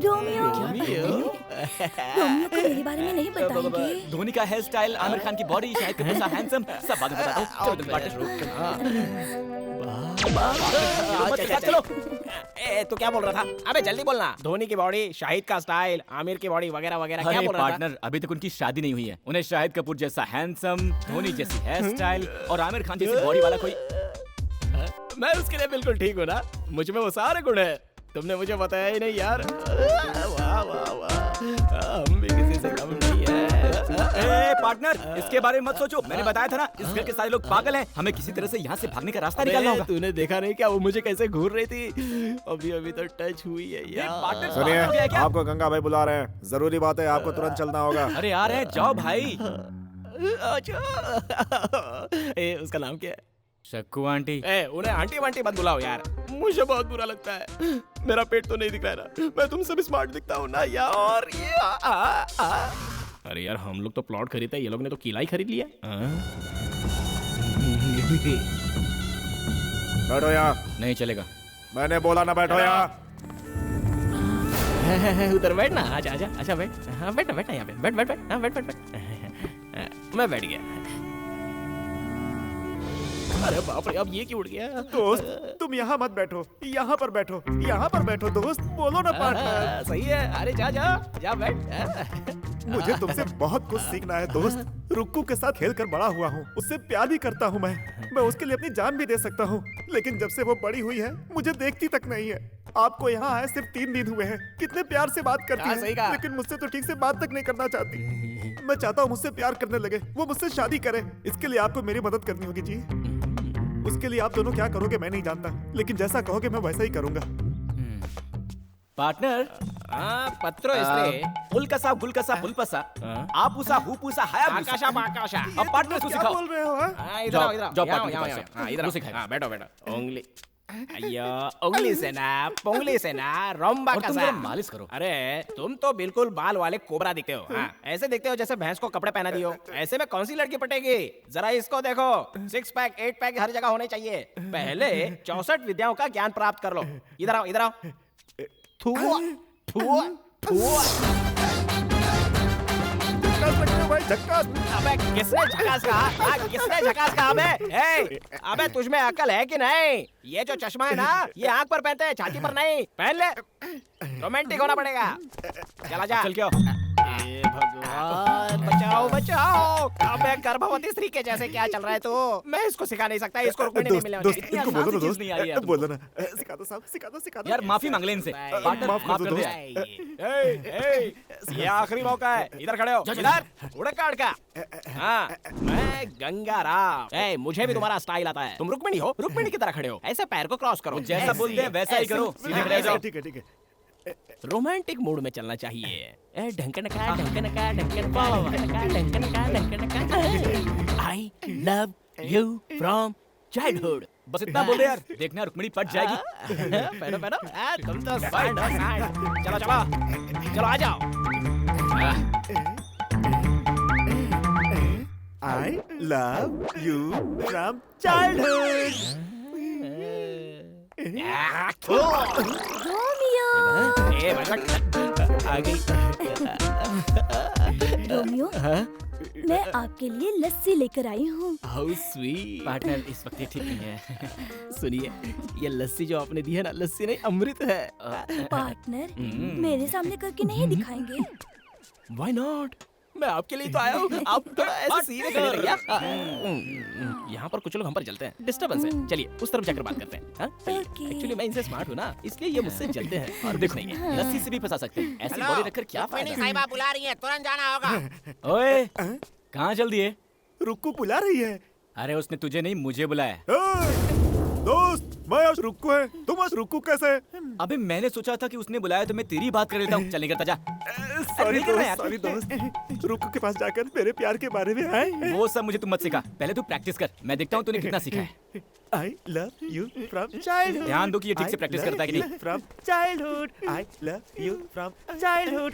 रोमियो। रोमियो? रोमियो को मेरे बारे में नहीं बताएंगे? धोनी का हेयर स्टाइल, आमिर खान की बॉडी, शाहिद कपूर सा हैंडसम, सब बाद में बताता हूँ। चलो तुम पार्टनर, चलो। तू क्या बोल रहा था? अबे जल्दी बोलना। धोनी की बॉडी, शाहिद का स्टाइल, आमिर की बॉडी वगैरह वगैरह, क्या बोल रहा था? पार्टनर, अभी तक उनकी शादी नहीं हुई है। उन्हें शाहिद कपूर जैसा हैंडसम, धोनी जैसी हेयर स्टाइल और आमिर खान जैसी बॉडी वाला कोई। मैं उसके लिए बिल्कुल ठीक हूँ ना, मुझ में वो सारे गुण है। तुमने मुझे बताया ही नहीं यार। वाह वाह वाह, हम भी किसी से कम नहीं है। ए पार्टनर, इसके बारे में मत सोचो, मैंने बताया था ना इस घर के सारे लोग पागल हैं, हमें किसी तरह से यहाँ से भागने का रास्ता निकालना होगा। तूने देखा नहीं क्या वो मुझे कैसे घूर रही थी? अभी अभी तो टच हुई है यार। सुनिए, आपको गंगा भाई बुला रहे हैं, जरूरी बात है, आपको तुरंत चलना होगा। अरे यार है, जाओ भाई। उसका नाम क्या है? शक्कू आंटी। उन्हें आंटी वांटी मत बुलाओ यार, मुझे बहुत बुरा लगता है। मेरा पेट तो नहीं दिख रहा है ना, मैं तुमसे भी स्मार्ट दिखता हूँ ना यार। अरे यार हम लोग तो प्लॉट खरीदते हैं, ये लोग ने तो किला ही खरीद लिया। बैठो यहाँ। नहीं चलेगा। मैंने बोला ना बैठो यहाँ। उधर बैठ ना, आजा आजा, अच्छा बैठ। हाँ बैठ ना, बैठ ना यहाँ पे, बैठ बैठ बैठ, हाँ बैठ बैठ बैठ। मैं बैठ गया। अरे बाप रे, अब ये क्यों उड़ गया? दोस्त तुम यहाँ मत बैठो, यहाँ पर बैठो, यहाँ पर बैठो दोस्त, बोलो ना पार्टनर। सही है, अरे जा जा जा बैठ। मुझे तुमसे बहुत कुछ सीखना है दोस्त। रुक्कू के साथ खेल कर बड़ा हुआ हूँ, उससे प्यार भी करता हूँ मैं उसके लिए अपनी जान भी दे सकता हूँ, लेकिन जब से वो बड़ी हुई है मुझे देखती तक नहीं है। आपको यहाँ आए सिर्फ 3 दिन हुए हैं, कितने प्यार से बात करती है, लेकिन मुझसे तो ठीक से बात तक नहीं करना चाहती। मैं चाहता हूँ मुझसे प्यार करने लगे, वो मुझसे शादी करे। इसके लिए आपको मेरी मदद करनी होगी जी। उसके लिए आप दोनों क्या करोगे मैं नहीं जानता, लेकिन जैसा कहोगे मैं वैसा ही करूंगा। पार्टनर, पत्रो इसलिए उल्कसा गुलकसा पुलपसा आपूसा हुपूसा आकाशा आकाशा। अब पार्टनर को क्या सिखाओ। बोल रहे हो? इधर आओ, जाओ यहाँ, पार्टनर यहाँ, के यहाँ, पास। हाँ, इधर वो आओ। सिखाएगा। हाँ, बैठो बैठो। उंगली अय्यो, उंगली से ना, पोंगली से ना, रोम्बा और का तुम सा। जरा मालिश करो। अरे तुम तो बिल्कुल बाल वाले कोबरा दिखते हो। हाँ, ऐसे दिखते हो जैसे भैंस को कपड़े पहना दियो। ऐसे में कौन सी लड़की पटेगी? जरा इसको देखो, 6 पैक 8 पैक हर जगह होने चाहिए। पहले 64 विद्याओं का ज्ञान प्राप्त कर लो। इधर आओ, इधर आओ। थुआ थुआ थुआ। भाई झक्कास। अबे किसने झकास कहा? किसने झकास कहा? अबे तुझमें अकल है कि नहीं? ये जो चश्मा है ना, ये आंख पर पहनते हैं, छाती पर नहीं। पहन ले, रोमांटिक होना पड़ेगा। चला जा। चल क्या? हे भगवान, बचाओ बचाओ। अबे गर्भवती स्त्री के जैसे क्या चल रहा है तू? मैं इसको सिखा नहीं सकता, इसको रुकने नहीं मिलेगा। दोस्त इनको बोलो ना दोस्त, नहीं आ रही है बोलो ना, सिखा दो साहब, सिखा दो सिखा दो। यार माफी मांग ले इनसे। पार्टनर माफ कर दो ये आखिरी मौका है, इधर खड़े हो। इधर उड़ काट का। हाँ, मैं गंगा राम। मुझे भी तुम्हारा स्टाइल आता है। तुम रुक्मिणी हो, रुक्मिणी की तरह खड़े हो। ऐसे पैर को क्रॉस करो। जैसा बोलते हैं वैसा ही करो। सीधे खड़े हो जाओ। ठीक है ठीक है। रोमांटिक मूड में चलना चाहिए। ढंकन का ढंकन का ढंकन का ढंकन का ढंकन का। आई लव यू फ्रॉम चाइल्डहुड। बस इतना बोल दे यार, देखना रुक्मिणी पट जाएगी। पहनो पहनो, तुम तो साइड हो, साइड। चलो चलो चलो, आ जाओ। I love you from childhood. Romeo. आ गई। रोमियो, मैं आपके लिए लस्सी लेकर आई हूँ। How sweet. पार्टनर इस वक्त ये ठीक नहीं है। सुनिए, ये लस्सी जो आपने दी है ना, लस्सी नहीं अमृत है। पार्टनर, मेरे सामने करके नहीं दिखाएंगे? Why not? मैं आपके लिए तो आया हूँ। आप थोड़ा ऐसे सीधे खड़े रहिए। यहाँ पर कुछ लोग हम पर जलते हैं, डिस्टर्बेंस है। चलिए उस तरफ जाकर बात करते हैं। Okay. एक्चुअली मैं इनसे स्मार्ट हूँ ना, इसलिए ये मुझसे जलते हैं। और देखो लस्सी से भी फंसा सकते हैं, ऐसी बॉडी रखकर क्या रुक्मिणी फायदा? साहिबा बुला रही है, तुरंत जाना होगा। ओए कहाँ चल दिए? रुक्कू बुला रही है। अरे उसने तुझे नहीं मुझे बुलाया। दोस्त मैं आज रुक्कू है, तुम आज रुक्कू कैसे? अबे मैंने सोचा था कि उसने बुलाया तो मैं तेरी बात कर लेता हूँ। चल निकलता जा। सॉरी दोस्त, रुक्कू के पास जाकर मेरे प्यार के बारे में आए। वो सब मुझे तुम मत सिखा, पहले तू प्रैक्टिस कर, मैं देखता हूँ तूने कितना सीखा है। I love you from childhood. ध्यान दो कि ये ठीक से प्रैक्टिस करता है कि नहीं। From childhood. I love you from childhood.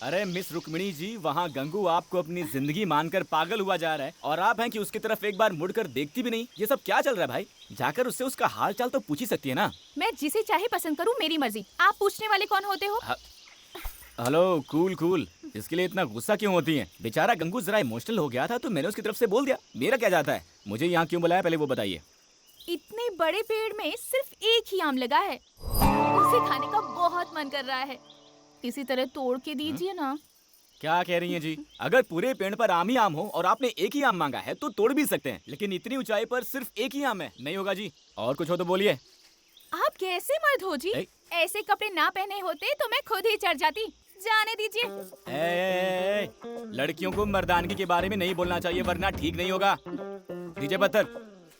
अरे मिस रुक्मिणी जी, वहाँ गंगू आपको अपनी जिंदगी मानकर पागल हुआ जा रहा है और आप हैं कि उसकी तरफ एक बार मुड़कर देखती भी नहीं। ये सब क्या चल रहा है भाई? जाकर उससे उसका हाल चाल तो पूछ ही सकती है ना। मैं जिसे चाहे पसंद करूं, मेरी मर्जी। आप पूछने वाले कौन होते हो? हेलो कूल कूल, इसके लिए इतना गुस्सा क्यों होती हैं? बेचारा गंगू जरा इमोशनल हो गया था तो मैंने उसकी तरफ से बोल दिया। मेरा क्या जाता है? मुझे यहाँ क्यों बुलाया पहले वो बताइए। इतने बड़े पेड़ में सिर्फ एक ही आम लगा है, उसे खाने का बहुत मन कर रहा है। इसी तरह तोड़ के दीजिए ना। क्या कह रही हैं जी? अगर पूरे पेड़ पर आम ही आम हो और आपने एक ही आम मांगा है तो तोड़ भी सकते हैं, लेकिन इतनी ऊंचाई पर सिर्फ एक ही आम है, नहीं होगा जी। और कुछ हो तो बोलिए। कैसे मर्द हो जी? ऐसे कपड़े ना पहने होते तो मैं खुद ही चढ़ जाती। जाने दीजिए। लड़कियों को मर्दानगी के बारे में नहीं बोलना चाहिए वरना ठीक नहीं होगा। डीजे पत्थर,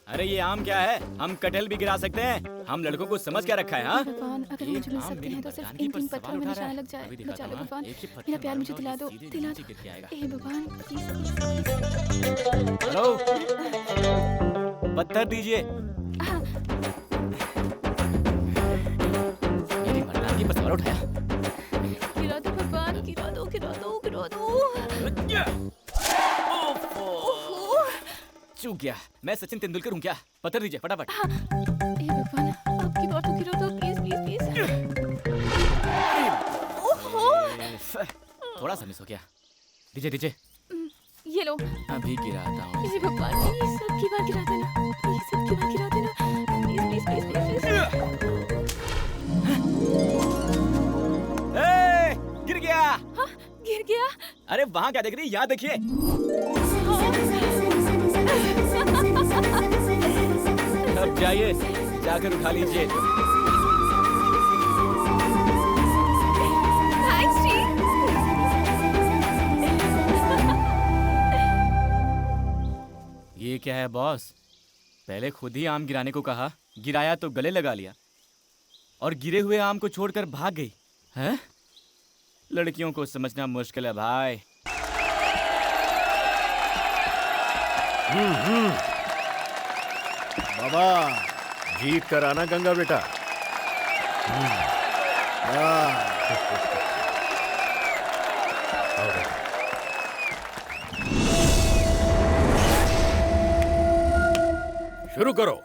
अरे ये आम क्या है? हम कटहल भी गिरा सकते हैं। हम लड़कों को समझ क्या रखा है? हाँ, भगवान अगर मुझे मिल सकते हैं तो सिर्फ इन 3 पत्थरों में निशाना लग जाए। बचा लो भगवान, मेरा प्यार मुझे दिला दो, दिला दो। हे भगवान प्लीज। हेलो, पत्थर दीजिए। मेरी मर्दानगी पर सवाल उठाया। गिरा दो भगवान, गिरा दो, गिरा दो, गिरा दो। चूक गया। मैं सचिन तेंदुलकर हूँ क्या? पत्थर दीजिए फटाफट। हे भगवान, आपकी बात को गिरा दो प्लीज प्लीज प्लीज। ओहो, थोड़ा सा मिस हो गया। दीजिए दीजिए। ये लो। अभी गिराता हूँ। हे भगवान, प्लीज सबकी बात गिरा देना, प्लीज सबकी बात गिरा देना, प्लीज प्लीज प्लीज प्लीज। गिर गया। हाँ, गिर गया। अरे वहाँ क्या देख रही है? यहाँ देखिए। अब जाइए, जाकर उठा लीजिए। थैंक्स जी। ये क्या है बॉस? पहले खुद ही आम गिराने को कहा, गिराया तो गले लगा लिया और गिरे हुए आम को छोड़कर भाग गई। हैं? लड़कियों को समझना मुश्किल है भाई। बाबा जीत कर आना गंगा बेटा। शुरू करो।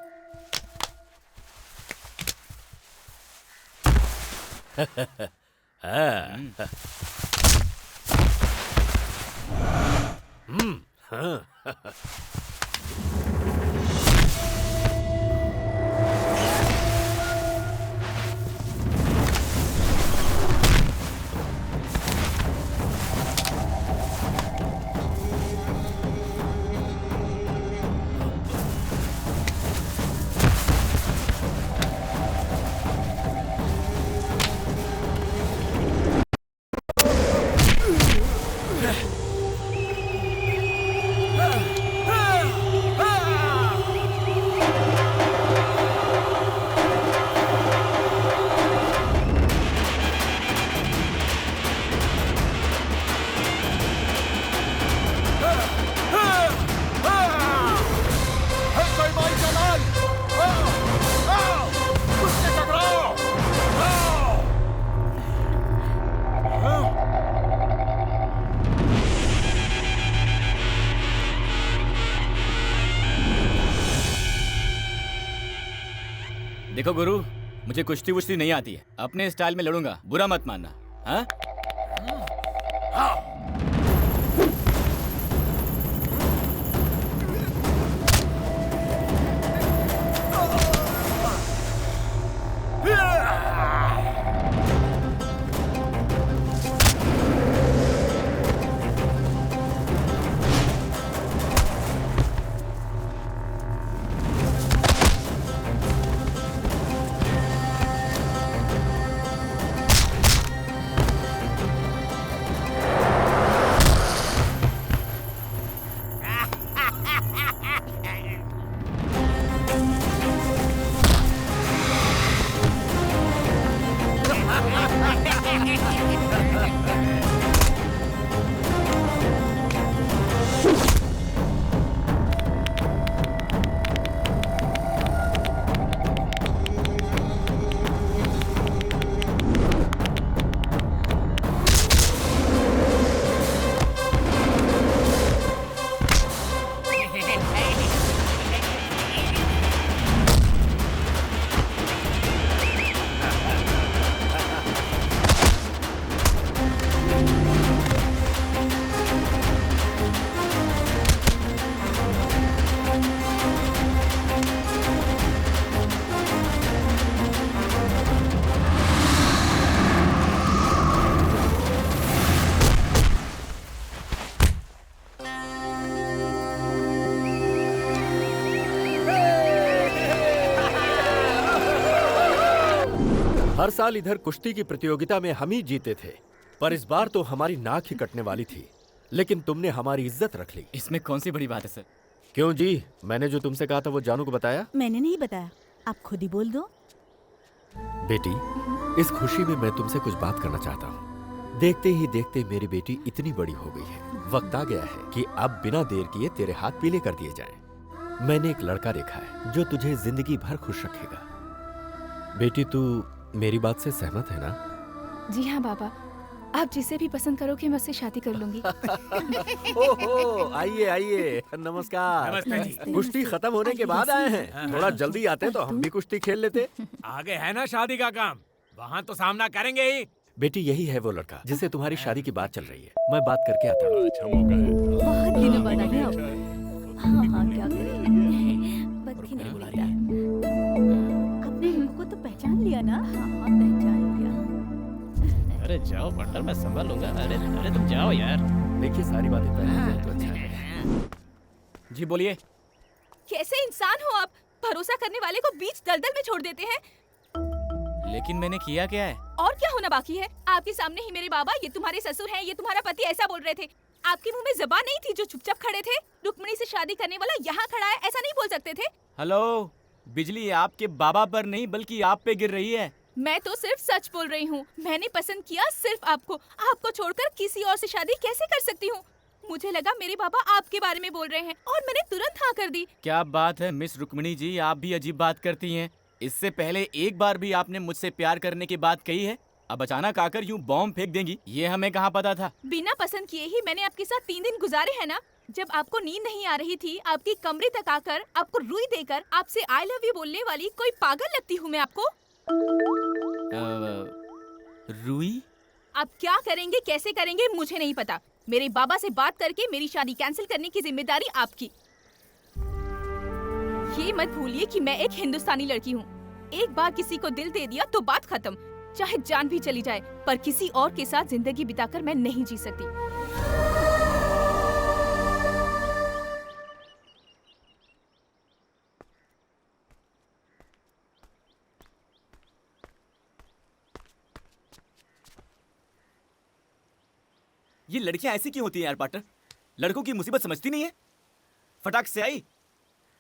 देखो गुरु, मुझे कुश्ती वुश्ती नहीं आती है। अपने स्टाइल में लड़ूंगा, बुरा मत मानना। हाँ? हर साल इधर कुश्ती की प्रतियोगिता में हम ही जीते थे, पर इस बार तो हमारी नाक ही कटने वाली थी, लेकिन तुमने हमारी इज्जत रख ली। इसमें कौन सी बड़ी बात है सर? क्यों जी, मैंने जो तुमसे कहा था वो जानू को बताया? मैंने नहीं बताया, आप खुद ही बोल दो। बेटी, इस खुशी में मैं तुमसे कुछ बात करना चाहता हूँ। देखते ही देखते मेरी बेटी इतनी बड़ी हो गई है, वक्त आ गया है कि अब बिना देर किए तेरे हाथ पीले कर दिए जाएं। मैंने एक लड़का देखा है जो तुझे जिंदगी भर खुश रखेगा। बेटी, तू मेरी बात से सहमत है ना? जी हाँ बाबा, आप जिसे भी पसंद करोगे मैं उससे शादी कर लूंगी। ओहो, आइए आइए, नमस्कार। नमस्ते जी। कुश्ती खत्म होने के बाद आए हैं। थोड़ा जल्दी आते तो हम भी कुश्ती खेल लेते। आगे है ना शादी का काम, वहाँ तो सामना करेंगे ही। बेटी, यही है वो लड़का जिससे तुम्हारी शादी की बात चल रही है। मैं बात करके आता हूँ। अच्छा मौका है। बहुत दिनों बाद आ गया। हाँ हाँ, क्या करें, बस ही नहीं मिलता। अपने लोगों को तो पहचान लिया ना? हाँ हाँ, पहचान लिया। अरे जाओ पार्टनर, मैं संभाल लूंगा। अरे अरे तुम जाओ यार। देखिए, सारी बातें पहले हो जाए तो अच्छा है। जी बोलिए। कैसे इंसान हो आप, भरोसा करने वाले को बीच दलदल में छोड़ देते हैं। लेकिन मैंने किया क्या है? और क्या होना बाकी है? आपके सामने ही मेरे बाबा, ये तुम्हारे ससुर हैं, ये तुम्हारा पति, ऐसा बोल रहे थे। आपके मुंह में ज़बान नहीं थी जो चुपचाप खड़े थे? रुक्मिणी से शादी करने वाला यहाँ खड़ा है, ऐसा नहीं बोल सकते थे? हेलो, बिजली आपके बाबा पर नहीं बल्कि आप पे गिर रही है। मैं तो सिर्फ सच बोल रही हूँ। मैंने पसंद किया सिर्फ आपको। आपको छोड़कर किसी और से शादी कैसे कर सकती हूँ? मुझे लगा मेरे बाबा आपके बारे में बोल रहे हैं और मैंने तुरंत हाँ कर दी। क्या बात है मिस रुक्मिणी जी, आप भी अजीब बात करती हैं। इससे पहले एक बार भी आपने मुझसे प्यार करने की बात कही है, अब अचानक आकर यूं बॉम्ब फेंक देंगी, ये हमें कहाँ पता था। बिना पसंद किए ही मैंने आपके साथ 3 दिन गुजारे हैं ना। जब आपको नींद नहीं आ रही थी, आपकी कमरे तक आकर आपको रुई देकर आपसे आई लव यू बोलने वाली कोई पागल लगती हूँ मैं आपको? रुई? आप क्या करेंगे, कैसे करेंगे, मुझे नहीं पता। मेरे बाबा से बात करके मेरी शादी कैंसिल करने की जिम्मेदारी आपकी। ये मत भूलिए कि मैं एक हिंदुस्तानी लड़की हूँ। एक बार किसी को दिल दे दिया तो बात खत्म, चाहे जान भी चली जाए, पर किसी और के साथ जिंदगी बिताकर मैं नहीं जी सकती। ये लड़कियां ऐसी क्यों होती हैं यार पार्टनर? लड़कों की मुसीबत समझती नहीं है। फटाक से आई,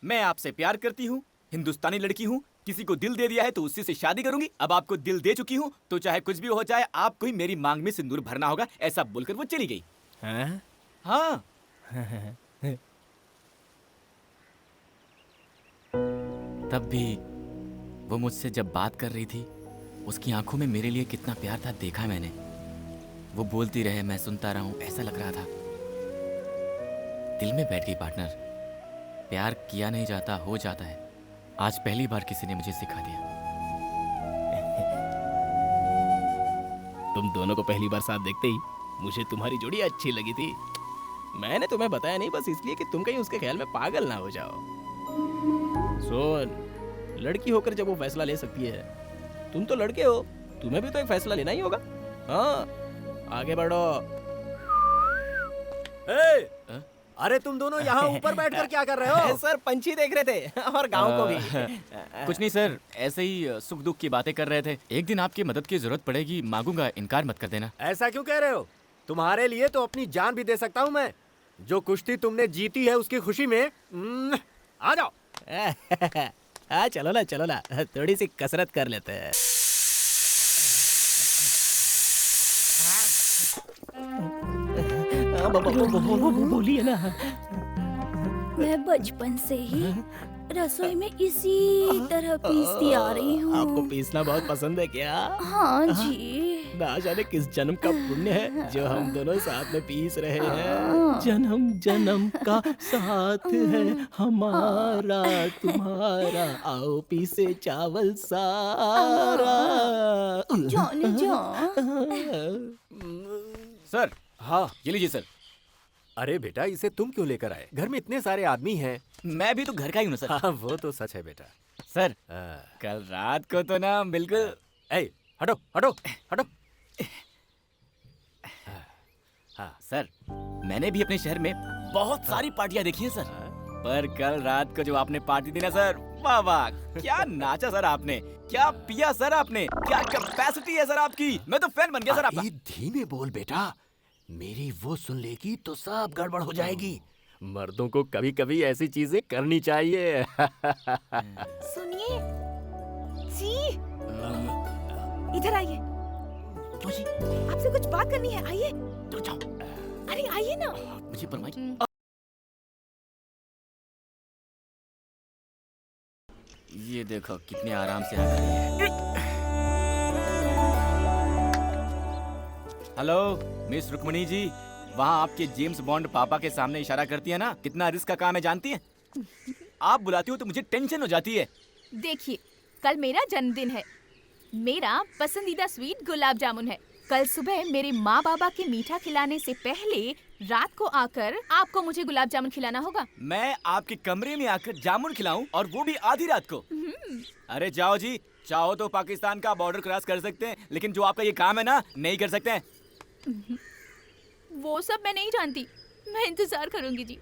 मैं आपसे प्यार करती हूँ, हिंदुस्तानी लड़की हूँ, किसी को दिल दे दिया है तो उसी से शादी करूंगी। अब आपको दिल दे चुकी हूँ तो चाहे कुछ भी हो जाए, आपको ही मेरी मांग में सिंदूर भरना होगा, ऐसा बोलकर वो चली गई। हाँ? हाँ। तब भी वो मुझसे जब बात कर रही थी, उसकी आंखों में मेरे लिए कितना प्यार था देखा मैंने। वो बोलती रहे, मैं सुनता रहा हूँ, ऐसा लग रहा था दिल में बैठ गई। पार्टनर, प्यार किया नहीं जाता, हो जाता है। आज पहली बार किसी ने मुझे सिखा दिया। तुम दोनों को पहली बार साथ देखते ही मुझे तुम्हारी जोड़ी अच्छी लगी थी। मैंने तुम्हें बताया नहीं बस इसलिए कि तुम कहीं उसके ख्याल में पागल ना हो जाओ। सुन, लड़की होकर जब वो फैसला ले सकती है, तुम तो लड़के हो, तुम्हें भी तो एक फैसला लेना ही होगा। हाँ, आगे बढ़ो। अरे तुम दोनों यहाँ ऊपर बैठकर क्या कर रहे हो? सर, पंछी देख रहे थे और गांव को भी। कुछ नहीं सर, ऐसे ही सुख दुख की बातें कर रहे थे। एक दिन आपकी मदद की जरूरत पड़ेगी, मांगूंगा, इनकार मत कर देना। ऐसा क्यों कह रहे हो? तुम्हारे लिए तो अपनी जान भी दे सकता हूँ मैं। जो कुश्ती तुमने जीती है उसकी खुशी में आ जाओ। चलो ना, थोड़ी सी कसरत कर लेते हैं। बोलिए ना। मैं बचपन से ही रसोई में इसी तरह पीसती आ रही हूँ। आपको पीसना बहुत पसंद है क्या? हाँ जी। ना जाने किस जन्म का पुण्य है जो हम दोनों साथ में पीस रहे हैं। जन्म जन्म का साथ है हमारा तुम्हारा, आओ पीसे चावल सारा। जान जा। सर, हाँ, ये लीजिए सर। अरे बेटा, इसे तुम क्यों लेकर आए? घर में इतने सारे आदमी हैं। मैं भी तो घर का ही हूँ सर। हाँ, वो तो सच है बेटा। सर, कल रात को तो ना बिल्कुल। हटो हटो हटो। हाँ सर, मैंने भी अपने शहर में बहुत सारी पार्टियां देखी हैं सर। पर कल रात को जो आपने पार्टी दी ना सर, वाह वाह, क्या नाचा सर आपने, क्या पिया सर आपने, क्या कैपेसिटी है सर आपकी, मैं तो फैन बन गया सर आपका। धीमे बोल बेटा, मेरी वो सुन लेगी तो सब गड़बड़ हो जाएगी। मर्दों को कभी कभी ऐसी चीजें करनी चाहिए। सुनिए जी, इधर आइए। आपसे कुछ बात करनी है, आइए। तो जाओ। अरे आइए ना। मुझे परवाही। ये देखो कितने आराम से आ गई है। हेलो मिस रुक्मणी जी, वहाँ आपके जेम्स बॉन्ड पापा के सामने इशारा करती है ना, कितना रिस्क का काम है जानती है? आप बुलाती हो तो मुझे टेंशन हो जाती है। देखिए, कल मेरा जन्मदिन है। मेरा पसंदीदा स्वीट गुलाब जामुन है। कल सुबह मेरे माँ बाबा के मीठा खिलाने से पहले रात को आकर आपको मुझे गुलाब जामुन खिलाना होगा। मैं आपके कमरे में आकर जामुन खिलाऊं, और वो भी आधी रात को? अरे जाओ जी, चाहो तो पाकिस्तान का बॉर्डर क्रॉस कर सकते हैं, लेकिन जो आपका ये काम है ना, नहीं कर सकते हैं। वो सब मैं नहीं जानती, मैं इंतजार करूंगी जी।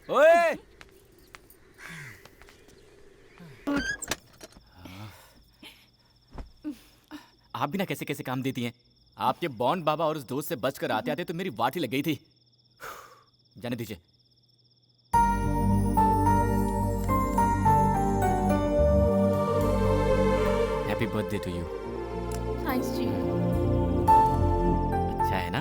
ओए! आप भी ना कैसे कैसे काम देती हैं। आपके बॉन्ड बाबा और उस दोस्त से बचकर आते आते तो मेरी वाट ही लग गई थी। जाने दीजिए। Happy birthday to you. Thanks जी। अच्छा है ना?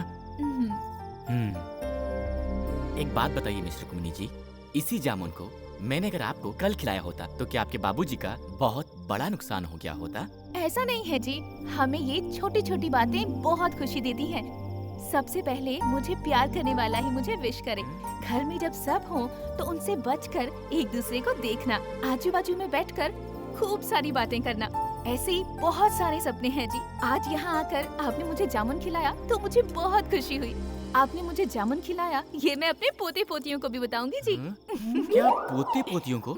एक बात बताइए मिस्टर कुमनी जी, इसी जामुन को मैंने अगर आपको कल खिलाया होता तो क्या आपके बाबूजी का बहुत बड़ा नुकसान हो गया होता? ऐसा नहीं है जी, हमें ये छोटी छोटी बातें बहुत खुशी देती हैं। सबसे पहले मुझे प्यार करने वाला ही मुझे विश करे। घर में जब सब हो तो उनसे बचकर एक दूसरे को देखना, आजू बाजू में बैठकर खूब सारी बातें करना। ऐसे ही बहुत सारे सपने हैं जी। आज यहाँ आकर आपने मुझे जामुन खिलाया तो मुझे बहुत खुशी हुई। आपने मुझे जामुन खिलाया, ये मैं अपने पोते पोतियों को भी बताऊंगी जी। क्या पोते पोतियों को?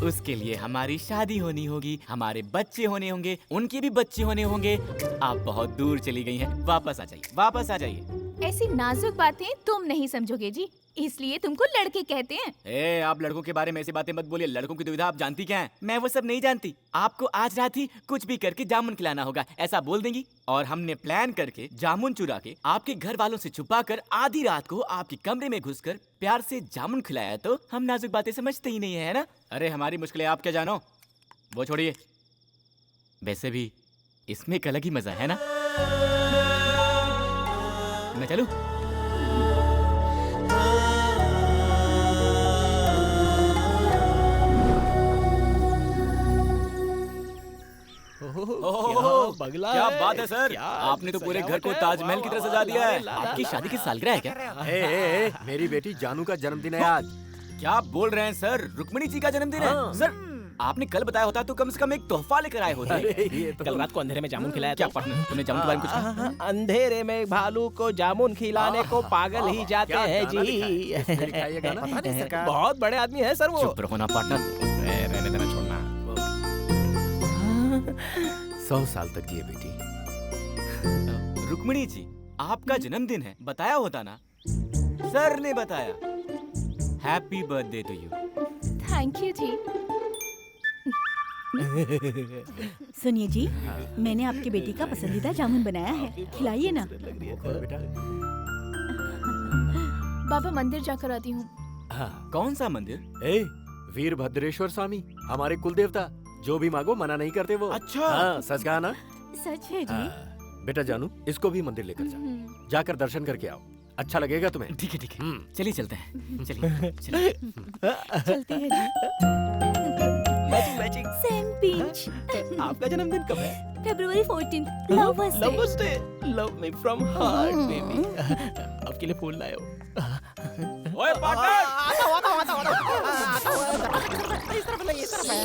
उसके लिए हमारी शादी होनी होगी, हमारे बच्चे होने होंगे, उनके भी बच्चे होने होंगे। आप बहुत दूर चली गई हैं, वापस आ जाइए, वापस आ जाइए। ऐसी नाजुक बातें तुम नहीं समझोगे जी, इसलिए तुमको लड़के कहते हैं। ए, आप लड़कों के बारे में ऐसी बातें मत बोलिए। लड़कों की दुविधा आप जानती क्या है? मैं वो सब नहीं जानती। आपको आज रात ही कुछ भी करके जामुन खिलाना होगा, ऐसा बोल देंगी, और हमने प्लान करके जामुन चुरा के आपके घर वालों से छुपा कर आधी रात को आपके कमरे में घुसकर प्यार से जामुन खिलाया तो हम नाजुक बातें समझते ही नहीं है ना? अरे हमारी मुश्किलें आप क्या जानो, वो छोड़िए। वैसे भी इसमें एक अलग ही मजा है ना? मैं चलूं? बगला क्या है, बात है सर, क्या आपने तो पूरे घर को सजावट है, ताजमहल की तरह सजा दिया है। ला, ला, आपकी ला, शादी की ला, सालगिरह है क्या? मेरी बेटी जानू का जन्मदिन है आज। क्या बोल रहे हैं सर, रुक्मणी जी का जन्मदिन है? सर आपने कल बताया होता तो कम से कम एक तोहफा लेकर आए होते। कल रात को अंधेरे में जामुन खिलाया। क्या पार्टनर, तुमने जामुन के बारे में कुछ कहा? अंधेरे में भालू को जामुन खिलाने को पागल ही जाते हैं जी। बहुत बड़े आदमी है सर वो। चुप रहो ना पार्टनर। रहने देना, छोड़ना। 100 साल तक जिए बेटी। रुक्मणी जी, आपका जन्मदिन है, बताया होता ना। सर ने बताया। Happy birthday to you. Thank you जी। सुनिए जी, मैंने आपकी बेटी का पसंदीदा जामुन बनाया है, खिलाइए ना। बाबा मंदिर जाकर आती हूँ। कौन सा मंदिर? वीरभद्रेश्वर स्वामी, हमारे कुल देवता। जो भी मांगो मना नहीं करते वो। अच्छा। हाँ, सच कहा ना? सच है जी। बेटा जानू, इसको भी मंदिर लेकर जा, जाकर दर्शन करके आओ, अच्छा लगेगा तुम्हें। ठीक है ठीक है, चलिए चलते हैं। चलिए चलते हैं जी। मैचिंग। Same pinch. आपका जन्मदिन कब है? February 14th, Lovers Day। Lovers Day। Love me from heart, baby। आपके लिए फूल लाया हूँ। ओए पार्टनर! इस तरफ नहीं, इस तरफ है।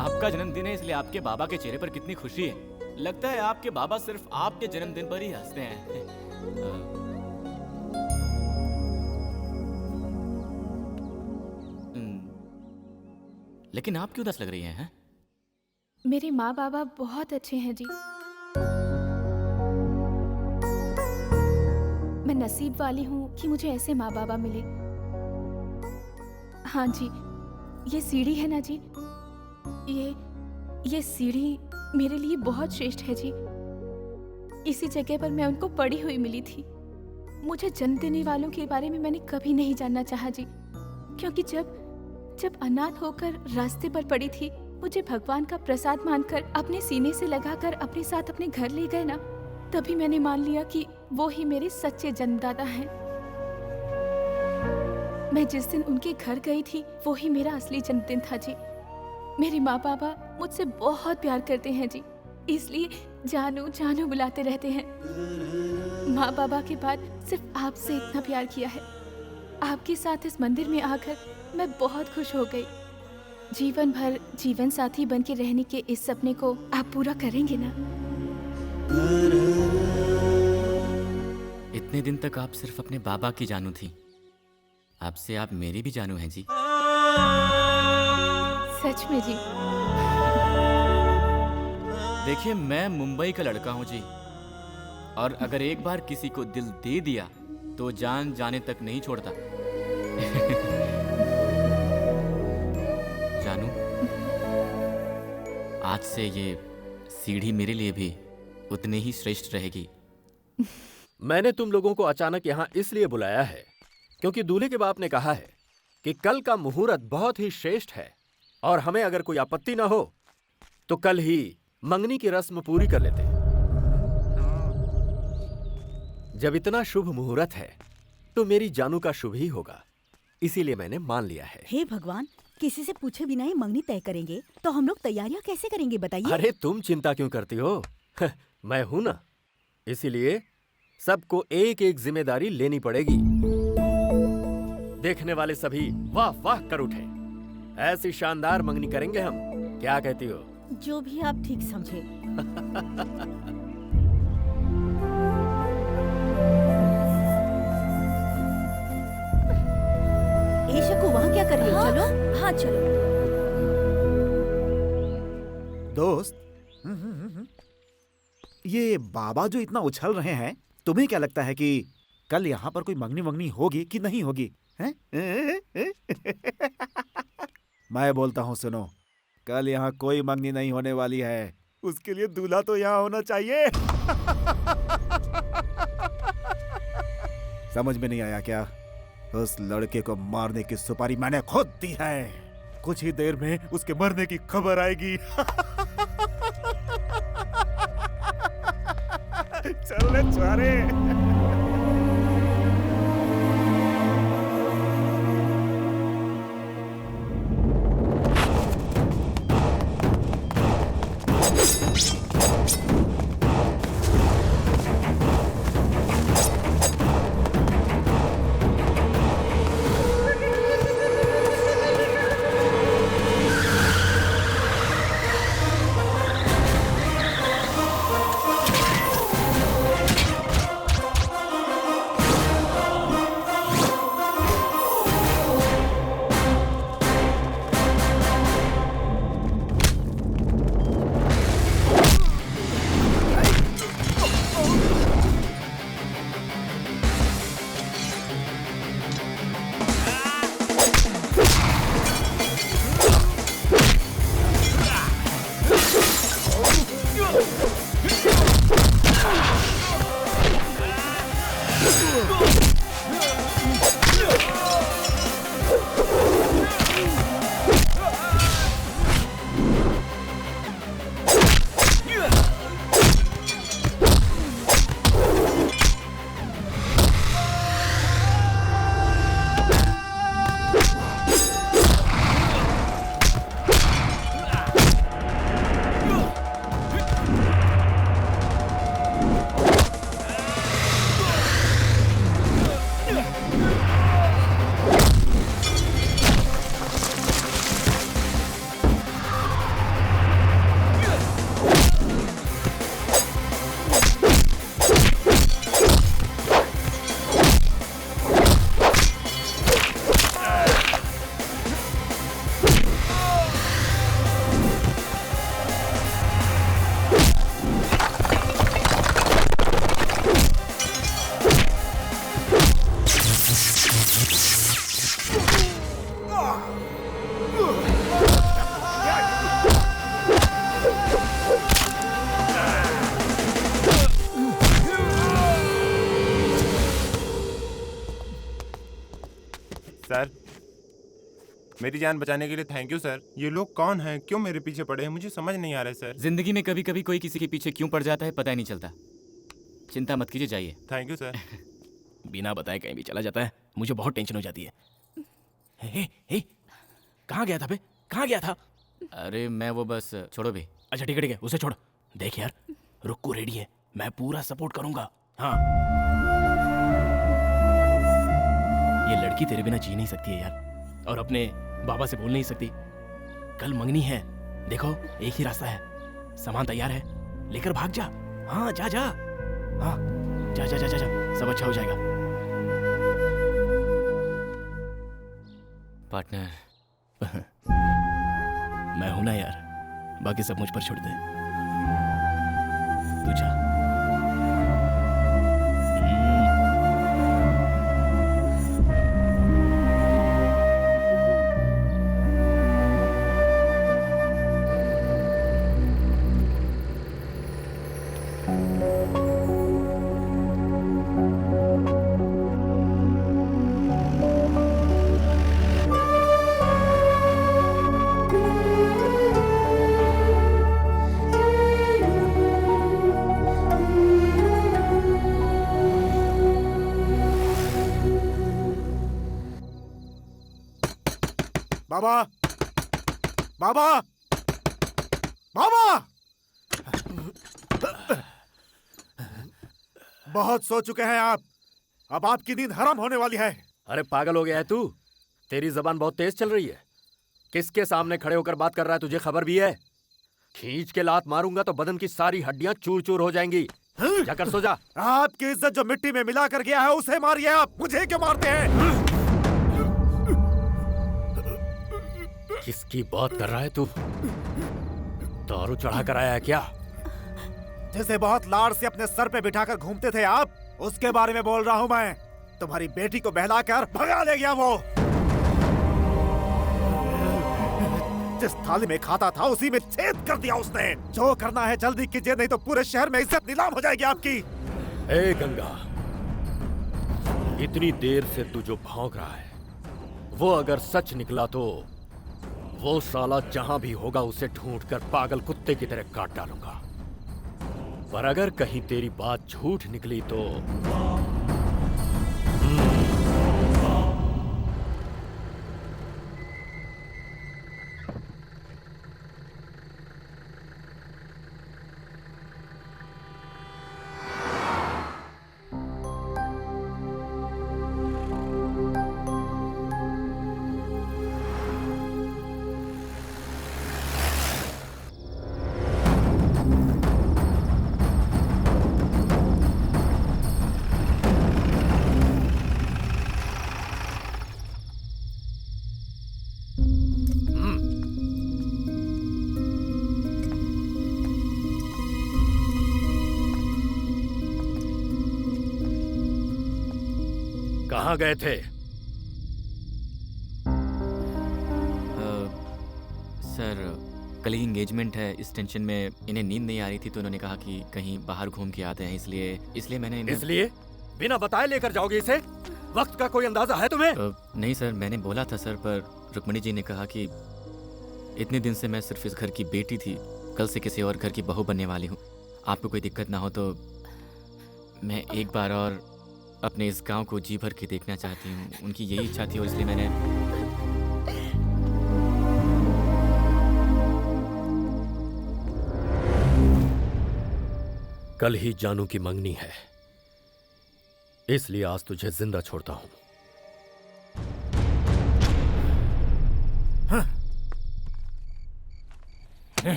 आपका जन्मदिन है इसलिए आपके बाबा के चेहरे पर कितनी खुशी है। लगता है आपके बाबा सिर्फ आपके जन्मदिन पर ही हंसते हैं। लेकिन आप क्यों उदास लग रही हैं? मेरे माँ बाबा बहुत अच्छे हैं जी। मैं नसीब वाली हूँ कि मुझे ऐसे माँ बाबा मिले। हाँ जी, ये सीढ़ी है ना जी, ये सीढ़ी मेरे लिए बहुत श्रेष्ठ है जी। इसी जगह पर मैं उनको पड़ी हुई मिली थी। मुझे जन्म देने वालों के बारे में मैंने कभी नहीं जानना चाहा जी, क्योंकि जब अनाथ होकर रास्ते पर पड़ी थी, मुझे भगवान का प्रसाद मानकर अपने सीने से लगाकर अपने साथ अपने घर ले गए ना, तभी मैंने मान लिया कि वो ही मेरे सच्चे जन्मदाता हैं। मैं जिस दिन उनके घर गई थी वो ही मेरा असली जन्मदिन था जी। मेरे माँ बाबा मुझसे बहुत प्यार करते हैं जी, इसलिए जानू जानू बुलाते रहते हैं। माँ बाबा के बाद सिर्फ आपसे इतना प्यार किया है। आपके साथ इस मंदिर में आकर मैं बहुत खुश हो गई। जीवन भर जीवन साथी बन के रहने के इस सपने को आप पूरा करेंगे ना? इतने दिन तक आप सिर्फ अपने बाबा की जानू थी, आपसे आप मेरी भी जानू हैं जी। सच में जी? देखिए, मैं मुंबई का लड़का हूँ जी, और अगर एक बार किसी को दिल दे दिया तो जान जाने तक नहीं छोड़ता। जानू, आज से ये सीढ़ी मेरे लिए भी उतने ही श्रेष्ठ रहेगी। मैंने तुम लोगों को अचानक यहाँ इसलिए बुलाया है क्योंकि दूल्हे के बाप ने कहा है कि कल का मुहूर्त बहुत ही श्रेष्ठ है और हमें अगर कोई आपत्ति ना हो तो कल ही मंगनी की रस्म पूरी कर लेते। जब इतना शुभ मुहूर्त है तो मेरी जानू का शुभ ही होगा, इसीलिए मैंने मान लिया है। हे भगवान, किसी से पूछे बिना ही मंगनी तय करेंगे तो हम लोग तैयारियां कैसे करेंगे बताइए? अरे तुम चिंता क्यों करती हो? मैं हूं ना, इसीलिए सबको एक एक जिम्मेदारी लेनी पड़ेगी। देखने वाले सभी वाह वाह कर उठे। ऐसी शानदार मंगनी करेंगे हम, क्या कहती हो? जो भी आप ठीक समझे। ए शकु, वहाँ क्या कर रही हो? चलो। हाँ चलो। दोस्त, ये बाबा जो इतना उछल रहे हैं, तुम्हें क्या लगता है कि कल यहाँ पर कोई मंगनी वंगनी होगी कि नहीं होगी? हैं? मैं बोलता हूँ, सुनो, कल यहाँ कोई मंगनी नहीं होने वाली है। उसके लिए दूल्हा तो यहाँ होना चाहिए। समझ में नहीं आया क्या? उस लड़के को मारने की सुपारी मैंने खुद दी है। कुछ ही देर में उसके मरने की खबर आएगी। चल ले चारे। सर, मेरी जान बचाने के लिए थैंक यू सर। ये लोग कौन हैं, क्यों मेरे पीछे पड़े हैं, मुझे समझ नहीं आ रहा है सर। जिंदगी में कभी कभी कोई किसी के पीछे क्यों पड़ जाता है पता ही नहीं चलता। चिंता मत कीजिए, जाइए। Thank you sir. बिना बताए कहीं भी चला जाता है, मुझे बहुत टेंशन हो जाती है। हे, कहाँ गया था बे? कहाँ गया था? अरे मैं वो बस, छोड़ो भी। अच्छा ठीक है, उसे छोड़। देख यार, रुक्कू रेडी है, मैं पूरा सपोर्ट करूंगा। हाँ, ये लड़की तेरे बिना जी नहीं सकती है यार, और अपने बाबा से बोल नहीं सकती। कल मंगनी है, देखो एक ही रास्ता है, सामान तैयार है, लेकर भाग जा। हाँ जा जा, हाँ जा जा जा जा, जा। सब अच्छा हो जाएगा। पार्टनर मैं हूं ना यार, बाकी सब मुझ पर छोड़ दे। तू जा। बाबा, बाबा, बाबा! बहुत सो चुके हैं आप, अब आपकी नींद हराम होने वाली है। अरे पागल हो गया है तू? तेरी जबान बहुत तेज चल रही है। किसके सामने खड़े होकर बात कर रहा है, तुझे खबर भी है? खींच के लात मारूंगा तो बदन की सारी हड्डियां चूर चूर हो जाएंगी। जाकर सो जा। आपकी इज्जत जो मिट्टी में मिला कर गया है उसे मारिए आप, मुझे क्यों मारते हैं? किसकी बात कर रहा है तू? दारू चढ़ा कर आया है क्या? जिसे बहुत लाड़ से अपने सर पे बिठाकर घूमते थे आप, उसके बारे में बोल रहा हूँ मैं। तुम्हारी बेटी को बहलाकर भगा ले गया वो। जिस थाली में खाता था उसी में छेद कर दिया उसने। जो करना है जल्दी कीजिए, नहीं तो पूरे शहर में इज्जत नीलाम हो जाएगी आपकी। ए गंगा, इतनी देर से तू जो भौंक रहा है वो अगर सच निकला तो वो साला जहां भी होगा उसे ढूंढकर पागल कुत्ते की तरह काट डालूंगा। पर अगर कहीं तेरी बात झूठ निकली तो कहाँ गए थे? सर, कल ही एंगेजमेंट है, इस टेंशन में इन्हें नींद नहीं आ रही थी तो उन्होंने कहा कि कहीं बाहर घूम के आते हैं, इसलिए मैंने इसलिए बिना बताए लेकर जाओगे इसे? वक्त का कोई अंदाजा है तुम्हें? नहीं सर, मैंने बोला था सर, पर रुक्मणी जी ने कहा कि इतने दिन से मैं सिर्फ इस घर की बेटी थी, कल से किसी और घर की बहू बनने वाली हूँ। आपको कोई दिक्कत ना हो तो मैं एक बार और अपने इस गांव को जी भर के देखना चाहती हूँ। उनकी यही इच्छा थी और इसलिए मैंने कल ही जानू की मंगनी है, इसलिए आज तुझे जिंदा छोड़ता हूं।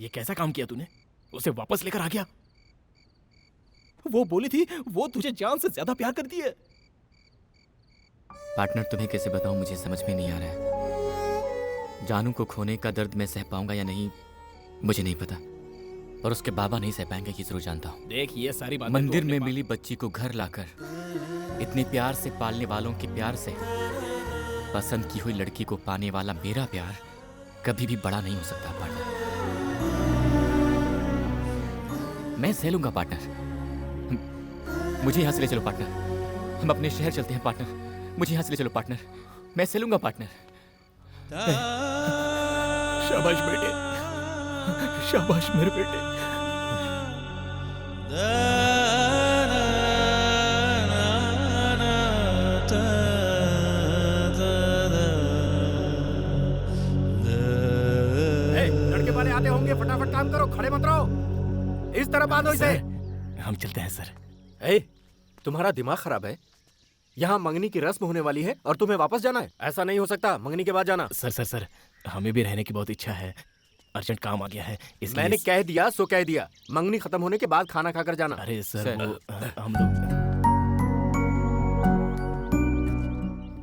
ये कैसा काम किया तूने? उसे वापस लेकर आ गया। वो बोली थी वो तुझे जान से ज्यादा प्यार करती है। पार्टनर, तुम्हें कैसे बताऊं, मुझे समझ में नहीं आ रहा है। जानू को खोने का दर्द मैं सह पाऊंगा या नहीं मुझे नहीं पता, पर उसके बाबा नहीं सह पाएंगे कि जरूर जानता हूं। देख, ये सारी बातें मंदिर में मिली बच्ची को घर लाकर इतने प्यार से पालने वालों के प्यार से पसंद की हुई लड़की को पाने वाला मेरा प्यार कभी भी बड़ा नहीं हो सकता पार्टनर। मैं सह लूंगा पार्टनर, मुझे यहां से ले चलो पार्टनर। हम अपने शहर चलते हैं पार्टनर, मुझे यहाँ से ले चलो पार्टनर, मैं चलूंगा पार्टनर। शाबाश बेटे, शाबाश मेरे बेटे। लड़के वाले आते होंगे, फटाफट काम करो, खड़े मत रहो। इस तरह बांधो इसे। हम चलते हैं सर। तुम्हारा दिमाग खराब है? यहाँ मंगनी की रस्म होने वाली है और तुम्हें वापस जाना है? ऐसा नहीं हो सकता, मंगनी के बाद जाना। सर हमें भी रहने की बहुत इच्छा है, अर्जेंट काम आ गया है इसलिए। मैंने कह दिया सो कह दिया, मंगनी खत्म होने के बाद खाना खाकर जाना। अरे सर वो हम लोग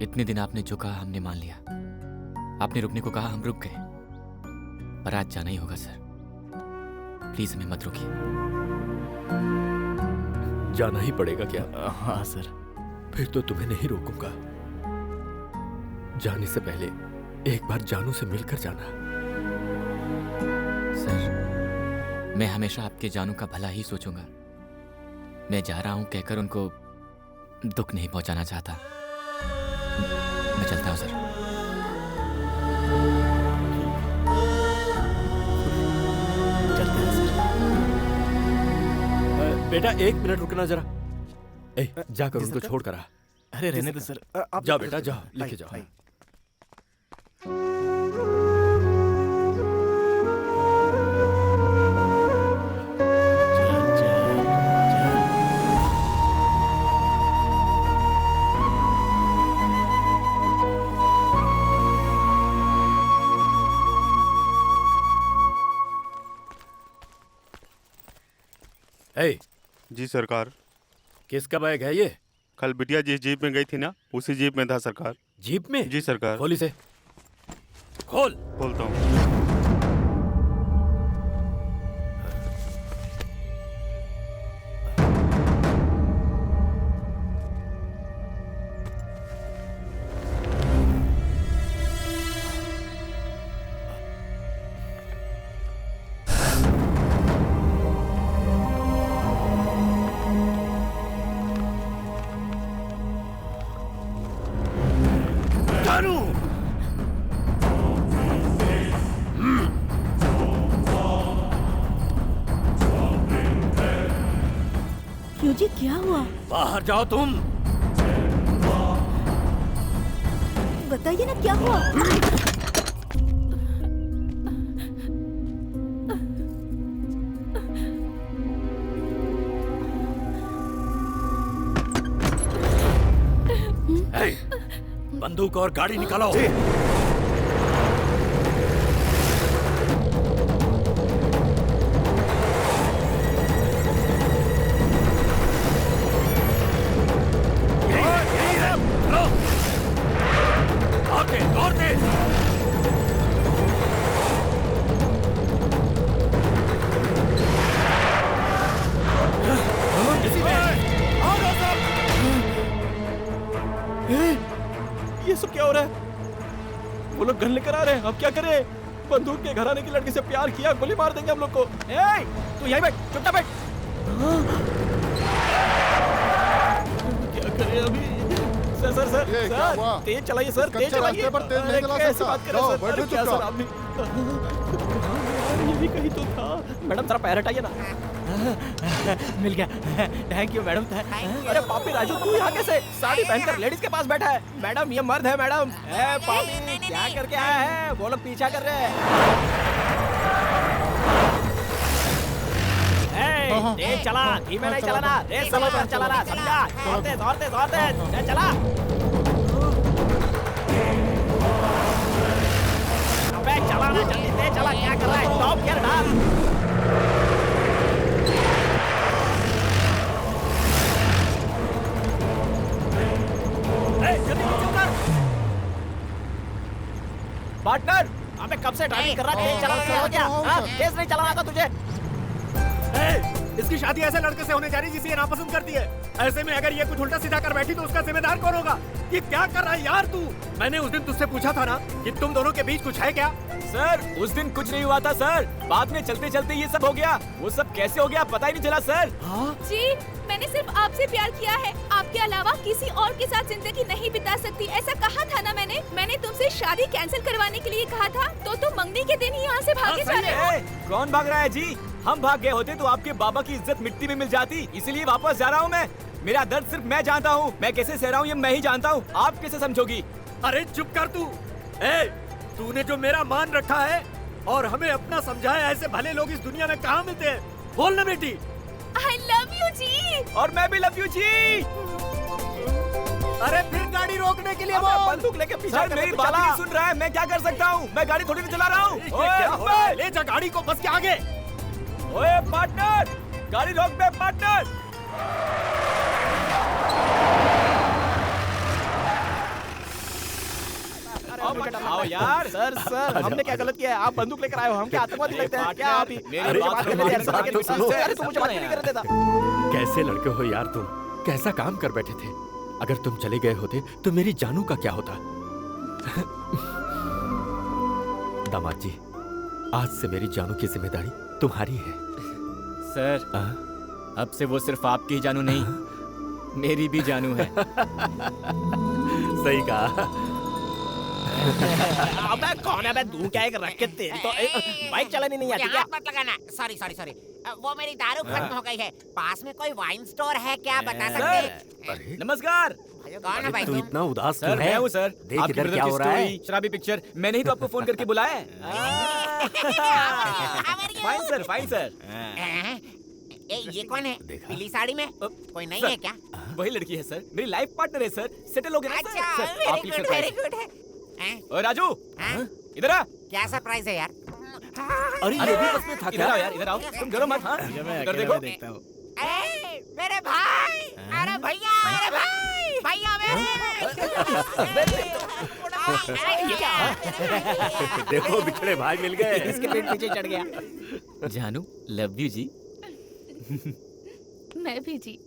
इतने दिन आपने जो कहा हमने मान लिया, आपने रुकने को कहा हम रुक गए, पर आज जाना ही होगा सर। प्लीज हमें मत रोकिए। जाना ही पड़ेगा क्या? हाँ सर। फिर तो तुम्हें नहीं रोकूंगा। जाने से पहले एक बार जानू से मिलकर जाना। सर मैं हमेशा आपके जानू का भला ही सोचूंगा। मैं जा रहा हूं कहकर उनको दुख नहीं पहुंचाना चाहता। मैं चलता हूं सर। चलते हैं सर। बेटा 1 मिनट रुकना जरा। जाकर उनको छोड़ कर आ। अरे रहने दो सर। जाओ बेटा जाओ, लेके जाओ। जी सरकार। किसका बैग है ये? कल बिटिया जिस जीप में गई थी ना, उसी जीप में था सरकार। जीप में? जी सरकार। खोल इसे। खोल। खोलता हूँ। जी क्या हुआ? बाहर जाओ तुम। बताइए ना क्या हुआ? बंदूक और गाड़ी निकालो। ये सब क्या हो रहा है? वो लोग गन लेकर आ रहे हैं, अब क्या करें? बंदूक के घराने की लड़की से प्यार किया, गोली मार देंगे हम लोग को। तू यहीं बैठ, चुपचाप बैठ। क्या करें अभी? सर तेज चलाइए सर, तेज चलाइए। कैसे बात कर रहे हैं सर? क्या सर आप भी? ये भी कहीं तो था। मैडम जरा पैर हटाइए ना। मिल गया, थैंक यू मैडम। अरे पापी राजू तू यहाँ कैसे? साड़ी पहनकर लेडीज के पास बैठा है। मैडम ये मर्द है मैडम। पापी क्या करके आया है? वो लोग पीछा कर रहे हैं। तेज चला, धीमे नहीं चलाना, रेस समझ कर चलाना, समझा? दौड़ते दौड़ते दौड़ते चला। अबे चला ना जल्दी, तेज चला, क्या कर रहा है? टॉप गियर डाल। पार्टनर, अबे कब से ड्राइविंग कर रहा है? तेज चला हो गया? तेज नहीं चलाना था तुझे? इसकी शादी ऐसे लड़के से होने जा रही जिसे ये नापसंद करती है। ऐसे में अगर ये कुछ उल्टा सीधा कर बैठी तो उसका जिम्मेदार कौन होगा? ये क्या कर रहा है यार तू? मैंने उस दिन तुझसे पूछा था ना कि तुम दोनों के बीच कुछ है क्या? सर उस दिन कुछ नहीं हुआ था सर, बाद में चलते चलते ये सब हो गया। वो सब कैसे हो गया पता ही नहीं चला सर। जी मैंने सिर्फ आपसे प्यार किया है। आपके अलावा किसी और के साथ जिंदगी नहीं बिता सकती, ऐसा कहा था ना मैंने तुमसे शादी कैंसिल करवाने के लिए कहा था, तो तुम मंगनी के दिन ही यहाँ से भागे जा रहे हो। कौन भाग रहा है जी? हम भाग गए होते तो आपके बाबा की इज्जत मिट्टी में मिल जाती, इसीलिए वापस जा रहा हूँ मैं। मेरा दर्द सिर्फ मैं जानता हूँ, मैं कैसे सह रहा हूँ ये मैं ही जानता हूँ, आप कैसे समझोगी? अरे चुप कर तू। तूने जो मेरा मान रखा है और हमें अपना समझाया, ऐसे भले लोग इस दुनिया में कहाँ मिलते हैं? बोल ना बेटी। I love you जी। और मैं भी लव यू जी। अरे फिर गाड़ी रोकने के लिए बोल। बंदूक लेके पीछे सर मेरी बात नहीं सुन रहा है, मैं क्या कर सकता हूँ? मैं गाड़ी थोड़ी नहीं चला रहा हूँ। ले जा गाड़ी को बस के आगे। ओए पार्टनर, गाड़ी रोक बे पार्टनर। आओ यार। सर हमने क्या गलत किया है? आप बंदूक लेकर आए हो, हम क्या आतंकवादी लगते हैं क्या? आप ही मेरी बात सुनो। अरे तुम मुझे बात नहीं कर देता। कैसे लड़के हो यार तुम? कैसा काम कर बैठे थे? अगर तुम चले गए होते तो मेरी जानू का क्या होता? दामाद जी, आज से मेरी जानू की जिम्मेदारी तुम्हारी है। सर अब से वो सिर्फ आपकी ही जानू नहीं, मेरी भी जानू है। सही कहा। अबे कौन है बे? तू क्या एक रख के तेरी तो बाइक चलानी नहीं आती क्या? हाथ मत लगाना। सॉरी वो मेरी दारू खत्म हो गई है। पास में कोई वाइन स्टोर है क्या, बता सकते हैं? नमस्कार। कौन है भाई तू तुम? इतना उदास सर क्यों है? मैं हूँ सर। देख आपकी इधर ब्रदर क्या की हो रहा है। स्टोरी, शराबी पिक्चर, मैंने ही तो आपको फोन करके बुलाया है। Fine sir, fine sir. ये कौन है पीली साड़ी में? कोई नहीं है क्या? वही लड़की है सर, मेरी लाइफ पार्टनर है सर, सेटल हो गया ना सर। अच्छा, सर, आप वेरी surprise। गुड है। ओए राजू, इधर आ। क्या सरप्राइज है यार? अरे ये भी बस में था इधर क्या? आओ यार, इधर आओ। तुम डरो मत। हाँ इधर देखो। देखता हूँ। मेरे भाई, अरे भैया, मेरे भाई, भैया देखो बिछड़े भाई मिल गए। इसके पेट पीछे चढ़ गया। जानू लव यू जी। मैं भी जी।